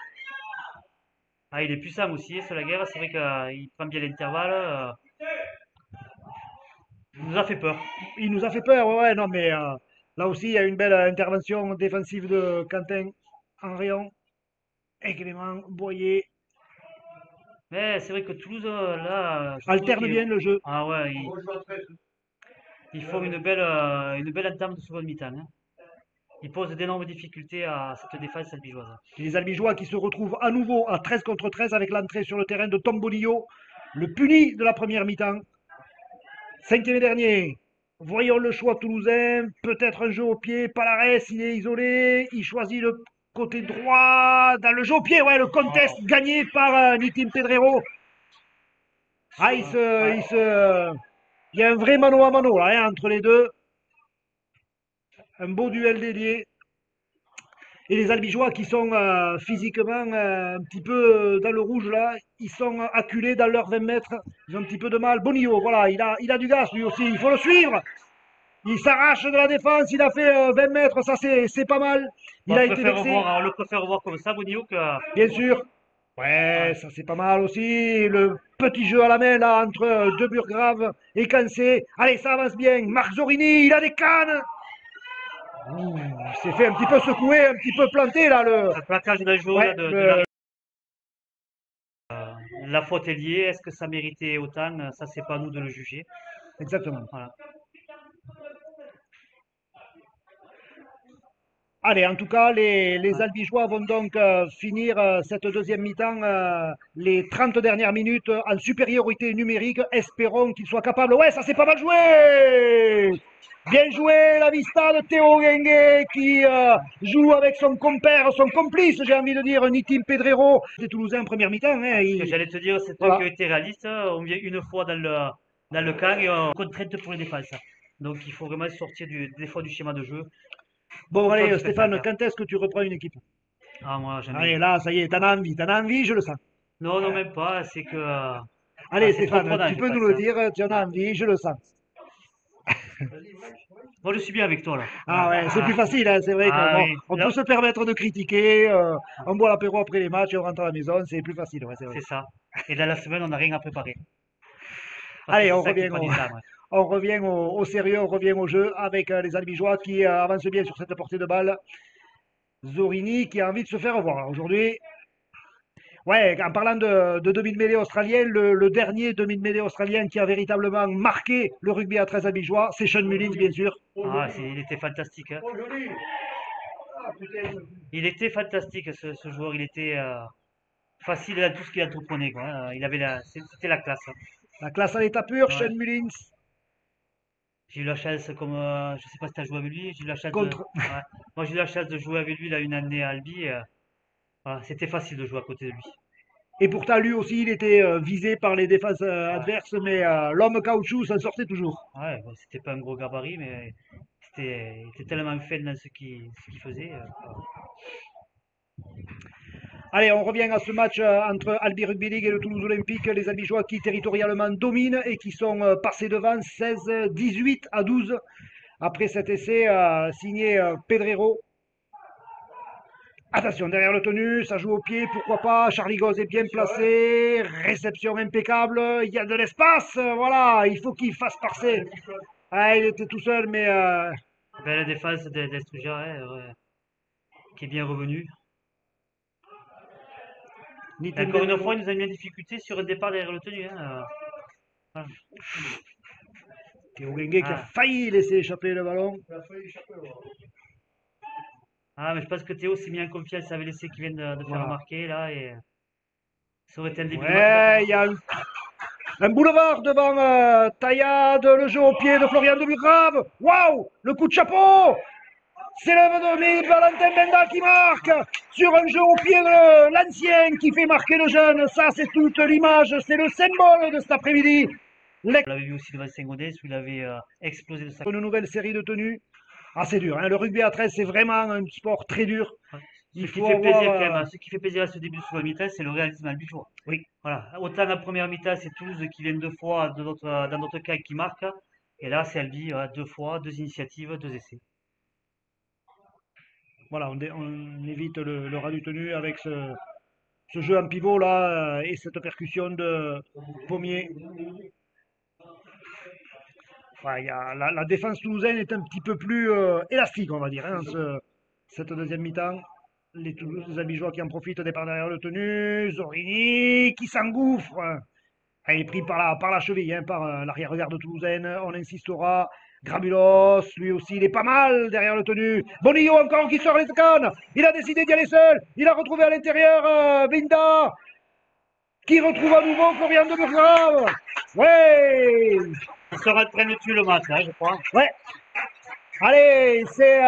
Ah, il est puissant aussi sur la guerre, c'est vrai qu'il prend bien l'intervalle. Il nous a fait peur. Il nous a fait peur, ouais, ouais, non, mais là aussi, il y a une belle intervention défensive de Quentin Henrion et Clément Boyer. Mais c'est vrai que Toulouse, là, je trouve Alterne bien le jeu. ah ouais, On rejoue à 13. ils font une belle entame de seconde mi-temps, hein. Ils posent d'énormes difficultés à cette défense albigeoise. Les Albigeois qui se retrouvent à nouveau à 13 contre 13 avec l'entrée sur le terrain de Tom Bonillo, le puni de la première mi-temps. Cinquième et dernier. Voyons le choix toulousain. Peut-être un jeu au pied. Palares, il est isolé. Il choisit le côté droit dans le jeu au pied. Ouais, le contest gagné par Nitin Pedrero. Ah, il y a un vrai mano à mano là, hein, entre les deux. Un beau duel délié. Et les Albigeois qui sont physiquement un petit peu dans le rouge là, ils sont acculés dans leurs 20 mètres. Ils ont un petit peu de mal. Bonillo, voilà, il a du gaz lui aussi. Il faut le suivre. Il s'arrache de la défense. Il a fait 20 mètres. Ça, c'est pas mal. Il a été vexé. On le préfère voir comme ça, Bonillo, que. Bien sûr. Ouais, ça c'est pas mal aussi. Le petit jeu à la main là entre De Burgrave et Cancé. Allez, ça avance bien. Marc Zorini, il a des cannes. Ouh, il s'est fait un petit peu secouer, un petit peu planter là. Le plaquage d'un jour Ouais, de l'arrivée. La faute est liée. Est-ce que ça méritait autant? Ça, c'est pas à nous de le juger. Exactement. Voilà. Allez, en tout cas, les Albigeois vont donc finir cette deuxième mi-temps, les 30 dernières minutes en supériorité numérique. Espérons qu'ils soient capables. Ouais, ça c'est pas mal joué! Bien joué, la vista de Théo Guinguet qui joue avec son compère, son complice, j'ai envie de dire, Nitim Pedrero. C'est Toulousain en première mi-temps. Hein, Ce que j'allais te dire, c'est eux voilà. qui ont été réalistes. On vient une fois dans le camp et on contrainte pour les défenses. Donc il faut vraiment sortir des fois du schéma de jeu. Bon, Pour faire allez, du Stéphane, spectacle. quand est-ce que tu reprends une équipe? Ah, moi, jamais. Allez, là, ça y est, t'en as envie, je le sens. Non, non, même pas. C'est que. Allez, C'est trop Stéphane, prenant, tu je peux nous pense, le hein. dire, tu en as envie, je le sens. Moi, je suis bien avec toi, là. Ah ouais, c'est plus facile, hein, c'est vrai Ah qu'on oui. on Là, peut se permettre de critiquer, on boit l'apéro après les matchs et on rentre à la maison, c'est plus facile, ouais, c'est vrai. c'est ça. Et dans la semaine, on n'a rien à préparer. Parce que Allez, c'est on ça qui revient prend du temps, ouais. on revient au sérieux, on revient au jeu avec les Albigeois qui avancent bien sur cette portée de balle. Zorini qui a envie de se faire voir aujourd'hui. Ouais, en parlant de demi-mêlée australien, le dernier demi-mêlée australien qui a véritablement marqué le rugby à 13 Albigeois, c'est Sean Mullins, bien sûr. Ah, il était fantastique, hein. Oh, joli. Ah, putain. Il était fantastique, ce joueur. Il était facile dans tout ce qu'il entreprenait, quoi, hein. C'était la classe, hein. La classe à l'état pur, Ouais. Sean Mullins J'ai eu la chance, comme je sais pas si tu as joué avec lui, j'ai eu la chance contre. ouais. Moi j'ai eu la chance de jouer avec lui là une année à Albi. Voilà, c'était facile de jouer à côté de lui. Et pourtant, lui aussi, il était visé par les défenses adverses, mais l'homme caoutchouc s'en sortait toujours. Ouais, bon, c'était pas un gros gabarit, mais il était tellement fait dans ce qu'il faisait. Voilà. Allez, on revient à ce match entre Albi Rugby League et le Toulouse Olympique. Les Albigeois qui territorialement dominent et qui sont passés devant 16-18-12 après cet essai signé Pedrero. Attention, derrière le tenu, ça joue au pied, pourquoi pas. Charlie Goz est bien placé, réception impeccable, il y a de l'espace, voilà, il faut qu'il fasse passer. Ah, il était tout seul, mais Belle défense d'Estruja, ouais, qui est bien revenu. Et encore une fois, il nous a mis en difficulté sur un départ derrière le tenu. Hein. Voilà. Théo Guinguet qui a Ah. failli laisser échapper le ballon. Il a failli échapper. Ah, mais je pense que Théo s'est mis en confiance avec l'essai qu'il vient de faire Voilà. remarquer là et ça aurait été un début de match. Ouais, il y a un boulevard devant Taillade, le jeu au pied de Florian de Burgrave. Waouh, le coup de chapeau. C'est le Valentin Benda qui marque sur un jeu au pied de l'ancien qui fait marquer le jeune. Ça, c'est toute l'image, c'est le symbole de cet après-midi. On l'avait vu aussi devant Saint-Gaudens où il avait explosé de sa. Une nouvelle série de tenues. Ah, c'est dur, hein. Le rugby à 13, c'est vraiment un sport très dur. Ce Il qui faut fait plaisir avoir, quand même, ce qui fait plaisir à ce début de seconde mi-temps, c'est le réalisme albigeois. Oui. Voilà. Autant la première mi-temps, c'est Toulouse qui vient deux fois dans notre cas qui marque. Et là, c'est Albi, deux fois, deux initiatives, deux essais. voilà, on évite le ras du tenu avec ce jeu en pivot là et cette percussion de Pommier. Enfin, la défense toulousaine est un petit peu plus élastique, on va dire, hein, cette deuxième mi-temps. Les Abigeois qui en profitent des par derrière le tenu. Zorini qui s'engouffre. Il est pris par la cheville, hein, par l'arrière-garde toulousaine. On insistera. Grabulos, lui aussi, il est pas mal derrière le tenu. Bonillo encore qui sort les cannes. Il a décidé d'y aller seul. Il a retrouvé à l'intérieur Vinda qui retrouve à nouveau Florian de Burgrave. Ouais, Il sera en train de tuer le match, hein, je crois. ouais. Allez, c'est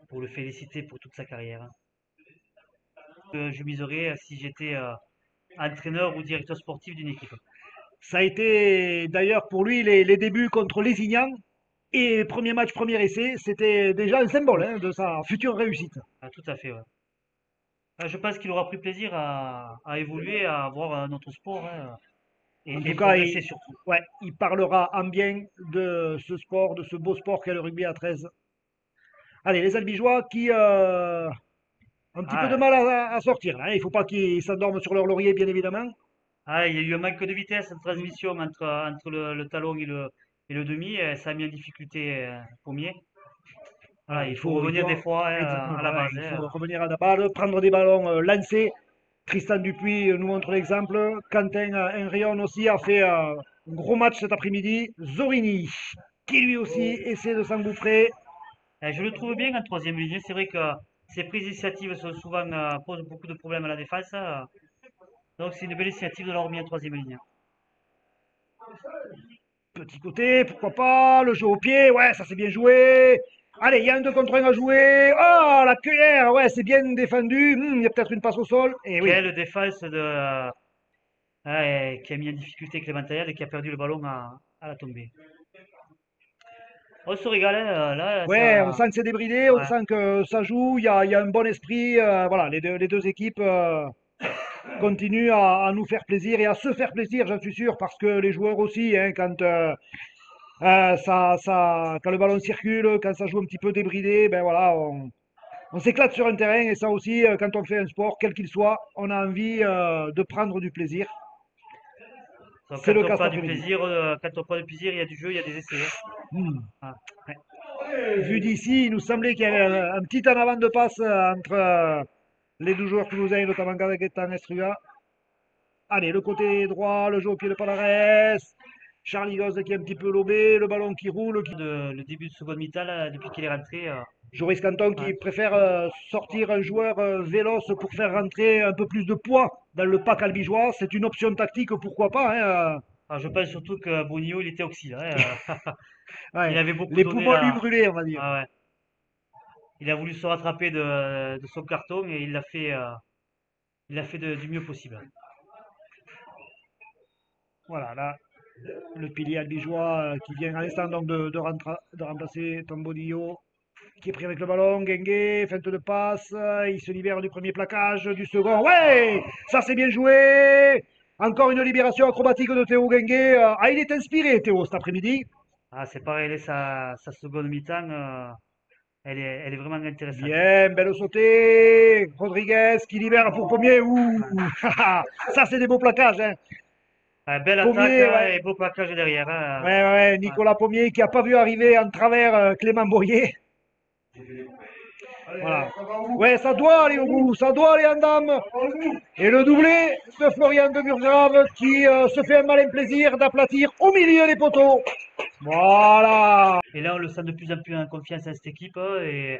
Pour le féliciter pour toute sa carrière. Hein. Je miserais si j'étais entraîneur ou directeur sportif d'une équipe. ça a été d'ailleurs pour lui les débuts contre Lézignan. Et premier match, premier essai, c'était déjà un symbole hein, de sa future réussite. Ah, tout à fait, ouais. Je pense qu'il aura pris plaisir à évoluer, à voir notre sport hein, En et tout cas, progresser surtout. ouais, il parlera en bien de ce sport, de ce beau sport qu'est le rugby à 13. Allez, les Albigeois qui ont un petit peu de Ah, mal à sortir. Là, hein. Il ne faut pas qu'ils s'endorment sur leur laurier, bien évidemment. il y a eu un manque de vitesse en transmission entre le talon et le demi. Et ça a mis en difficulté Pommier. Voilà, Voilà, il faut revenir des fois exactement, à la ouais, base. il Hein. faut revenir à la balle, prendre des ballons lancés. Tristan Dupuis nous montre l'exemple. Quentin Henrion aussi a fait un gros match cet après-midi. Zorini, qui lui aussi essaie de s'engouffrer. Je le trouve bien en troisième ligne. C'est vrai que ses prises d'initiative sont souvent posent beaucoup de problèmes à la défense. Donc c'est une belle initiative de l'avoir mis en troisième ligne. Petit côté, pourquoi pas. Le jeu au pied, ouais, ça c'est bien joué. Allez, il y a un 2 contre 1 à jouer. Oh, la cuillère, ouais, c'est bien défendu. Il y a peut-être une passe au sol. Et oui, Quelle défense qui a mis en difficulté Clément Taillade et qui a perdu le ballon à la tombée. On se régale hein, là, ouais, on ça. sent que c'est débridé, on Ouais. sent que ça joue. Il y a un bon esprit. Voilà, les deux équipes continuent à nous faire plaisir et à se faire plaisir, j'en suis sûr, parce que les joueurs aussi, hein, quand quand le ballon circule, quand ça joue un petit peu débridé, ben voilà, on s'éclate sur un terrain et ça aussi, quand on fait un sport, quel qu'il soit, on a envie de prendre du plaisir. Donc, C'est quand le on cas cet prend du après-midi. plaisir, il y a du jeu, il y a des essais. Hmm. Hein. Ah. Vu d'ici, il nous semblait qu'il y avait un petit en avant de passe entre les deux joueurs toulousains, notamment Gaëtan Estruga. Allez, le côté droit, le jeu au pied de Palares. Charlie Goz qui est un petit peu lobé, le ballon qui roule, Le début de seconde mi-temps, là, depuis qu'il est rentré. Joris Canton Ouais. qui préfère sortir un joueur véloce pour faire rentrer un peu plus de poids dans le pack albigeois. C'est une option tactique, pourquoi pas. Hein. Alors, je pense surtout que Bonillo, il était oxy. Hein, il Ouais. avait beaucoup Les donné poumons lui là. brûlaient, on va dire. Ah ouais. Il a voulu se rattraper de son carton et il l'a fait. il a fait du mieux possible. Voilà, là, le pilier albigeois qui vient à l'instant donc de remplacer Tambodillo, qui est pris avec le ballon. Guinguet, feinte de passe, il se libère du premier plaquage, du second. Ouais, ça c'est bien joué. Encore une libération acrobatique de Théo Guinguet. Ah, il est inspiré, Théo, cet après-midi. Ah, c'est pareil, là, sa seconde mi-temps, elle est vraiment intéressante. Bien, belle sautée. Rodriguez qui libère pour Pommier. Ouh, ça c'est des beaux plaquages. Hein. Belle attaque Pommier, hein, ouais. et beau plaquage derrière. Ouais, ouais, ouais, Ouais. Nicolas Pommier qui n'a pas vu arriver en travers Clément Bourrier. Voilà. Ça va où? Ouais, ça doit aller au bout, ça doit aller en dame. Et le doublé de Florian de Burgrave qui se fait un malin plaisir d'aplatir au milieu des poteaux. Voilà. Et là, on le sent de plus en plus en confiance à cette équipe. Et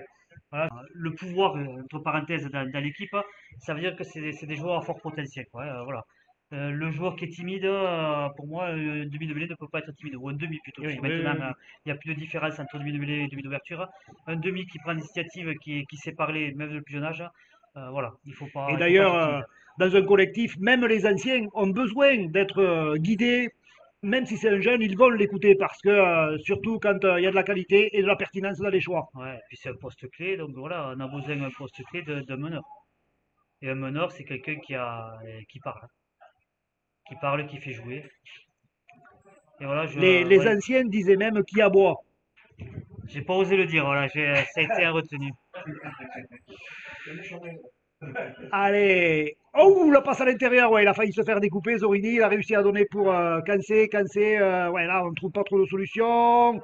voilà, le pouvoir, entre parenthèses, dans l'équipe, ça veut dire que c'est des joueurs à fort potentiel, quoi, hein, voilà. Le joueur qui est timide, pour moi, un demi de mêlée ne peut pas être timide, ou un demi plutôt. Oui, Si oui, maintenant, oui, oui. il n'y a plus de différence entre demi de mêlée et demi d'ouverture. Un demi qui prend l'initiative, qui sait parler, même de plus jeune âge, voilà, Et il faut pas d'ailleurs, être timide. dans un collectif, même les anciens ont besoin d'être guidés. Même si c'est un jeune, ils vont l'écouter parce que, surtout quand il y a de la qualité et de la pertinence dans les choix. Ouais, et puis c'est un poste clé, donc voilà, on a besoin d'un poste clé d'un meneur. Et un meneur, c'est quelqu'un qui parle, qui fait jouer. Et voilà, Les ouais, anciens disaient même qui aboie. j'ai pas osé le dire, voilà, ça a été un retenu. Allez. Oh, la passe à l'intérieur. Ouais, il a failli se faire découper. Zorini, il a réussi à donner pour Cancé. Cancé, ouais, là, on ne trouve pas trop de solution.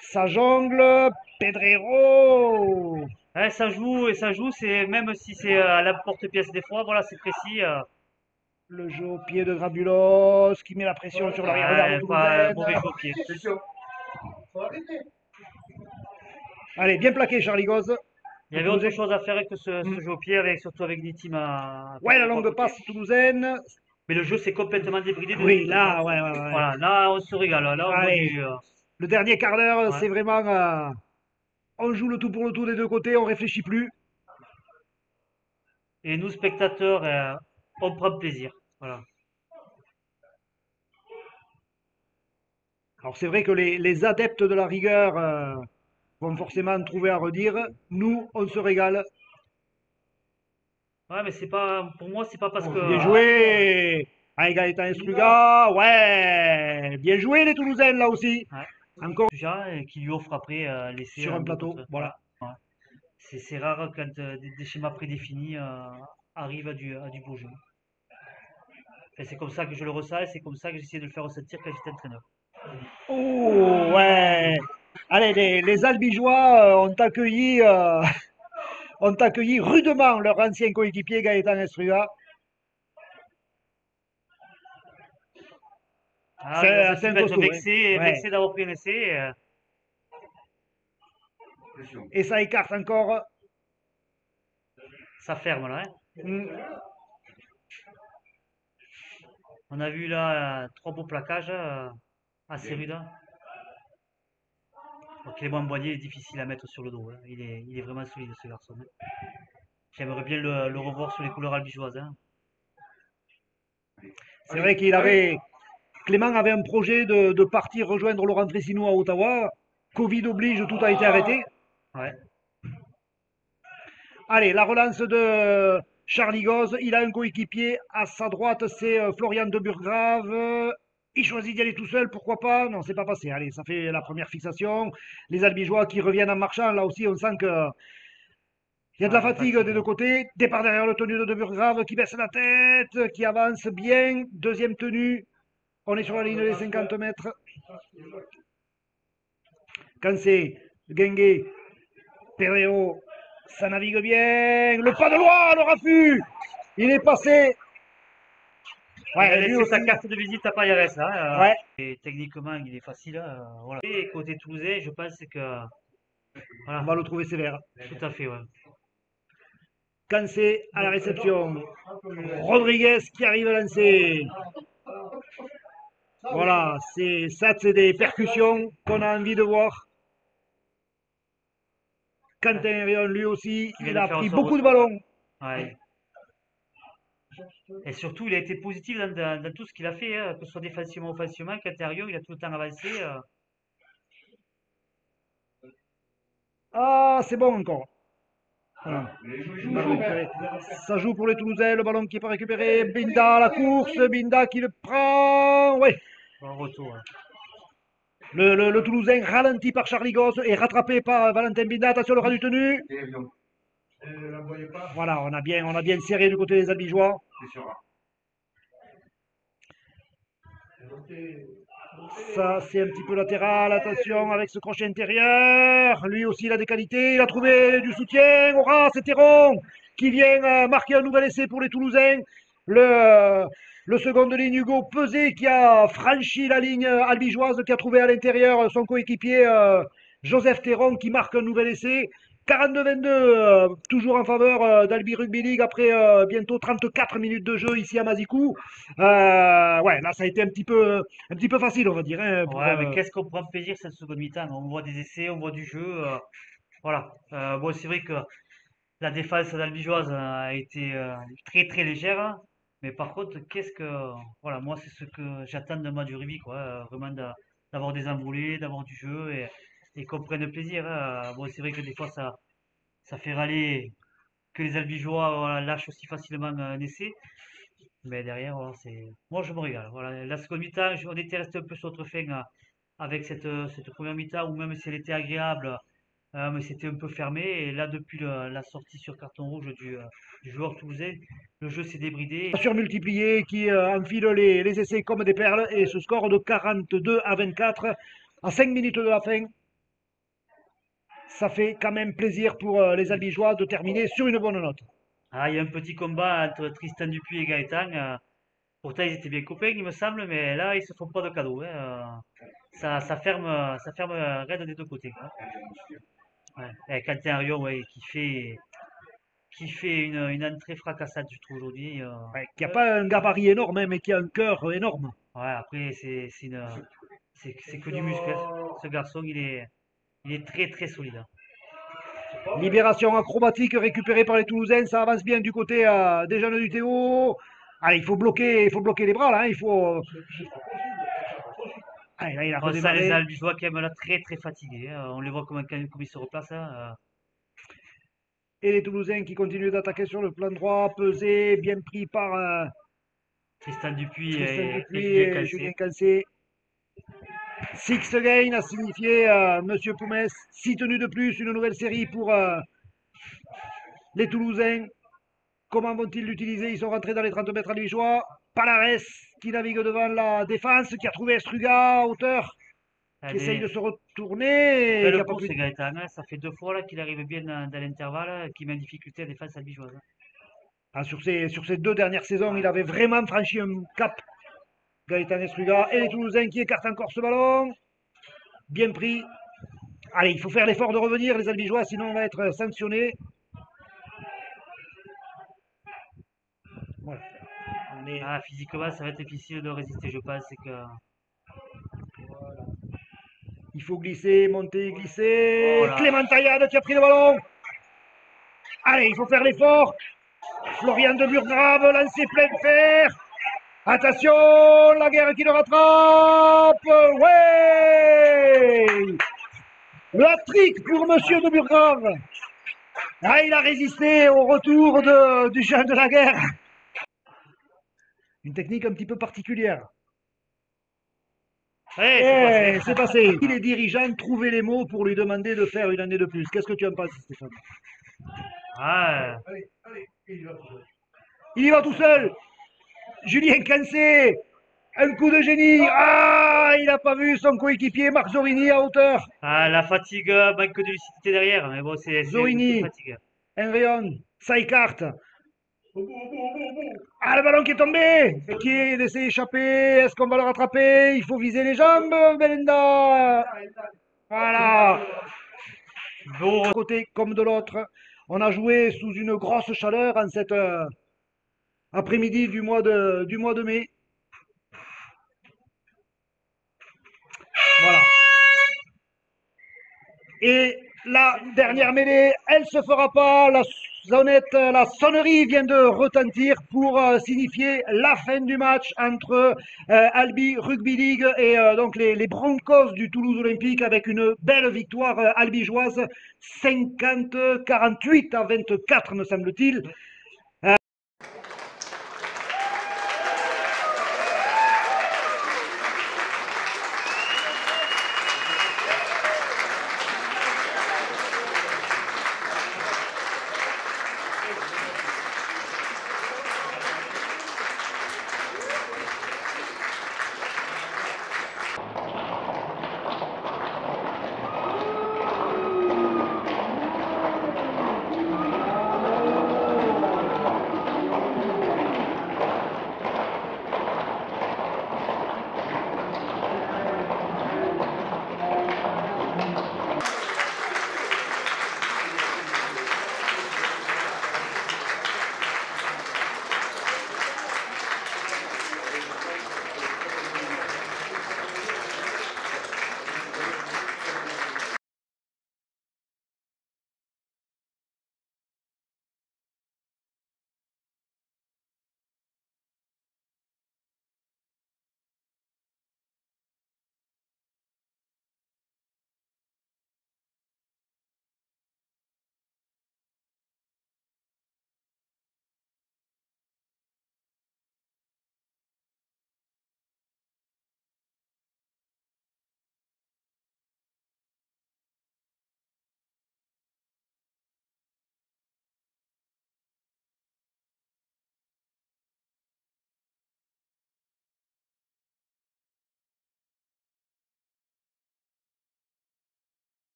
Ça jongle. Pedrero. Ouais, ça joue, c'est même si c'est à la porte-pièce des fois, voilà, c'est précis. Le jeu au pied de Grabulos qui met la pression sur l'arrière de garde Ouais, pas toulousaine. mauvais jeu au pied. Attention. Faut arrêter. Allez, bien plaqué, Charlie Goz. Il y Le avait autre Toulousain. chose à faire que Hmm. ce jeu au pied, surtout avec Nitim à Ouais, la trois longue côtés. passe toulousaine. Mais le jeu s'est complètement débridé de Oui, Nitim, hein. là, ouais, ouais, ouais. Voilà, là on se régale, là on voit Allez, le dernier quart d'heure, ouais. c'est vraiment. On joue le tout pour le tout des deux côtés, on réfléchit plus. Et nous, spectateurs, on prend plaisir. Voilà. Alors c'est vrai que les adeptes de la rigueur vont forcément trouver à redire. Nous, on se régale. Ouais, mais c'est pas, pour moi, c'est pas parce que, Bien joué. Allez, Gaëtan Estruga. Ouais. Bien joué les Toulousains là aussi. ouais, Encore déjà, qui lui offre après l'essai sur en un deux plateau. contre. Voilà. Voilà. Ouais. C'est rare quand des schémas prédéfinis arrivent à du beau jeu. Et c'est comme ça que je le ressens et c'est comme ça que j'essaie de le faire ressentir quand j'étais entraîneur. Oh, ouais. Allez, les Albigeois ont accueilli rudement leur ancien coéquipier Gaëtan Estruga. Ah, il a C'est dû un être costaud. Hein. vexé, Ouais. vexé d'avoir pris un essai. Attention. Et ça écarte encore. Ça ferme là, hein. Hmm. On a vu là trois beaux plaquages assez rudes, hein. Bon, Clément Boigny est difficile à mettre sur le dos, hein. Il est vraiment solide ce garçon, hein. J'aimerais bien le revoir sur les couleurs albigeoises, hein. C'est vrai qu'il avait. Clément avait un projet de partir rejoindre Laurent Tressino à Ottawa. Covid oblige, tout a été arrêté. Ouais. Allez, la relance de Charlie Goz. Il a un coéquipier à sa droite, c'est Florian de Burgrave. Il choisit d'y aller tout seul, pourquoi pas? Non, c'est pas passé. Allez, ça fait la première fixation. Les Albigeois qui reviennent en marchant. Là aussi, on sent que il y a de la Ouais, fatigue des deux fatigue. côtés. Départ derrière le tenue de Burgrave qui baisse la tête, qui avance bien. Deuxième tenue. On est sur la ligne des 50 mètres. Cancé, Guinguet, Pedrero, ça navigue bien. Le pas de loi, le raffut. Il est passé. Il a Ouais, lui laissé aussi. sa carte de visite à Payares, hein. Ouais, Et techniquement, il est facile, voilà. Et côté toulousain, je pense que, on voilà, va le trouver sévère. tout à fait, ouais. Cancé à la réception. Rodriguez qui arrive à lancer. Voilà, c'est des percussions qu'on a envie de voir. Quentin Rion, lui aussi, Qui vient il de a faire pris son beaucoup de retour. ballons. Ouais. Et surtout, il a été positif dans tout ce qu'il a fait, hein, que ce soit défensivement ou offensivement, qu'intérieur, il a tout le temps avancé. Ah, c'est bon encore. Voilà. Les joueurs, ils Le ballon jouent, récupéré. Ça joue pour les Toulousains, le ballon qui est pas récupéré. Binda à la course, Binda qui le prend. Ouais. En retour, hein. Le Toulousain ralenti par Charlie Gosse et rattrapé par Valentin Binda. Attention, le ras du tenu. Et avion. Ne la voyez pas, Voilà, on a bien serré du côté des Albigeois. c'est sûr. Ça, c'est un petit peu latéral. Attention avec ce crochet intérieur. Lui aussi, il a des qualités. Il a trouvé du soutien. Aura, c'est Théron qui vient marquer un nouvel essai pour les Toulousains. Le second de ligne, Hugo Pesé, qui a franchi la ligne albigeoise, qui a trouvé à l'intérieur son coéquipier Joseph Théron, qui marque un nouvel essai. 42-22, toujours en faveur d'Albi Rugby League après bientôt 34 minutes de jeu ici à Mazikou. Ouais, là ça a été un petit peu facile, on va dire, hein, Ouais, mais qu'est-ce qu'on prend plaisir cette seconde mi-temps? On voit des essais, on voit du jeu. Voilà. Bon, c'est vrai que la défense d'Albigeoise a été très très légère, hein. Mais par contre, voilà, moi c'est ce que j'attends de moi du rugby, quoi. Vraiment d'avoir des envolées, d'avoir du jeu et qu'on prenne plaisir, hein. Bon, c'est vrai que des fois ça fait râler que les Albigeois voilà, lâchent aussi facilement un essai. Mais derrière, voilà, moi je me régale. Voilà. La seconde mi-temps, on était resté un peu sur notre faim avec cette première mi-temps où même si elle était agréable, mais c'était un peu fermé. Et là, depuis la sortie sur carton rouge du joueur toulousain, le jeu s'est débridé. surmultiplié qui enfile les essais comme des perles et ce score de 42-24 à 5 minutes de la fin. Ça fait quand même plaisir pour les Albigeois de terminer sur une bonne note. Ah, il y a un petit combat entre Tristan Dupuis et Gaëtan. Pourtant, ils étaient bien copains, il me semble, mais là, ils se font pas de cadeaux, hein. Ça ferme raide des deux côtés, quoi. Ouais. Et Quentin Arion, ouais, qui fait une entrée fracassante, je trouve, aujourd'hui. Ouais, qui n'a pas un gabarit énorme, hein, mais qui a un cœur énorme. Ouais, après, c'est que du muscle, hein. Ce garçon, il est très, très solide, hein. Libération acrobatique récupérée par les Toulousains, ça avance bien du côté des jeunes du Théo. Allez, il faut bloquer les bras là, hein, il faut. Allez, là, il a Bon, ça, les redémarré. Albigeois, quand même, là, très, très fatigués, hein. On les voit comme ils se replacent, hein. Et les Toulousains qui continuent d'attaquer sur le plan droit, pesé, bien pris par Tristan Dupuis Tristan et Dupuis Julien et Cancé. Julien Cancé. Six again a signifié Monsieur Poumès, 6 tenues de plus, une nouvelle série pour les Toulousains. Comment vont-ils l'utiliser? Ils sont rentrés dans les 30 mètres albigeois. Palares qui navigue devant la défense, qui a trouvé Estruga à hauteur, qui essaye de Allez, se retourner, qui belle a pas course, pu. c'est Gaëtan, hein. Ça fait deux fois là qu'il arrive bien dans l'intervalle, qu'il met en difficulté la défense albigeoise, hein. Ah, sur ces deux dernières saisons, il avait vraiment franchi un cap. Gaëtan Estruga et les Toulousains qui écartent encore ce ballon. Bien pris. Allez, il faut faire l'effort de revenir, les Albigeois, sinon on va être sanctionné. Voilà. Ah, physiquement, ça va être difficile de résister, je pense. C'est que... Il faut glisser, monter, glisser. Voilà. Clément Taillade qui a pris le ballon. Allez, il faut faire l'effort. Florian de Burgrave, lancé plein de fer. Attention, la guerre qui le rattrape. Ouais. Le hat-trick pour Monsieur de Burgrave. Ah, il a résisté au retour du jeune de la guerre. Une technique un petit peu particulière. Ouais, Eh, c'est c'est passé. passé. Les dirigeants trouvaient les mots pour lui demander de faire une année de plus. Qu'est-ce que tu en penses, Stéphane? Ah, Allez, allez, il y va tout seul. Il y va tout seul. Julien Cancé, un coup de génie. Ah, il n'a pas vu son coéquipier Marc Zorini à hauteur. ah, la fatigue, manque de lucidité derrière. Mais bon, c'est une Zorini, fatigue. un rayon, ça écarte. Au bout, au bout, au bout, au bout. Ah, le ballon qui est tombé. Et qui essaie d'échapper. Est-ce qu'on va le rattraper? Il faut viser les jambes, Belinda. Voilà. Bon, D'un côté comme de l'autre. On a joué sous une grosse chaleur en cet après-midi du mois de mai. Voilà. Et la dernière mêlée, elle se fera pas. La la sonnerie vient de retentir pour signifier la fin du match entre Albi Rugby League et donc les Broncos du Toulouse Olympique avec une belle victoire albigeoise 50-48 à 24 me semble-t-il.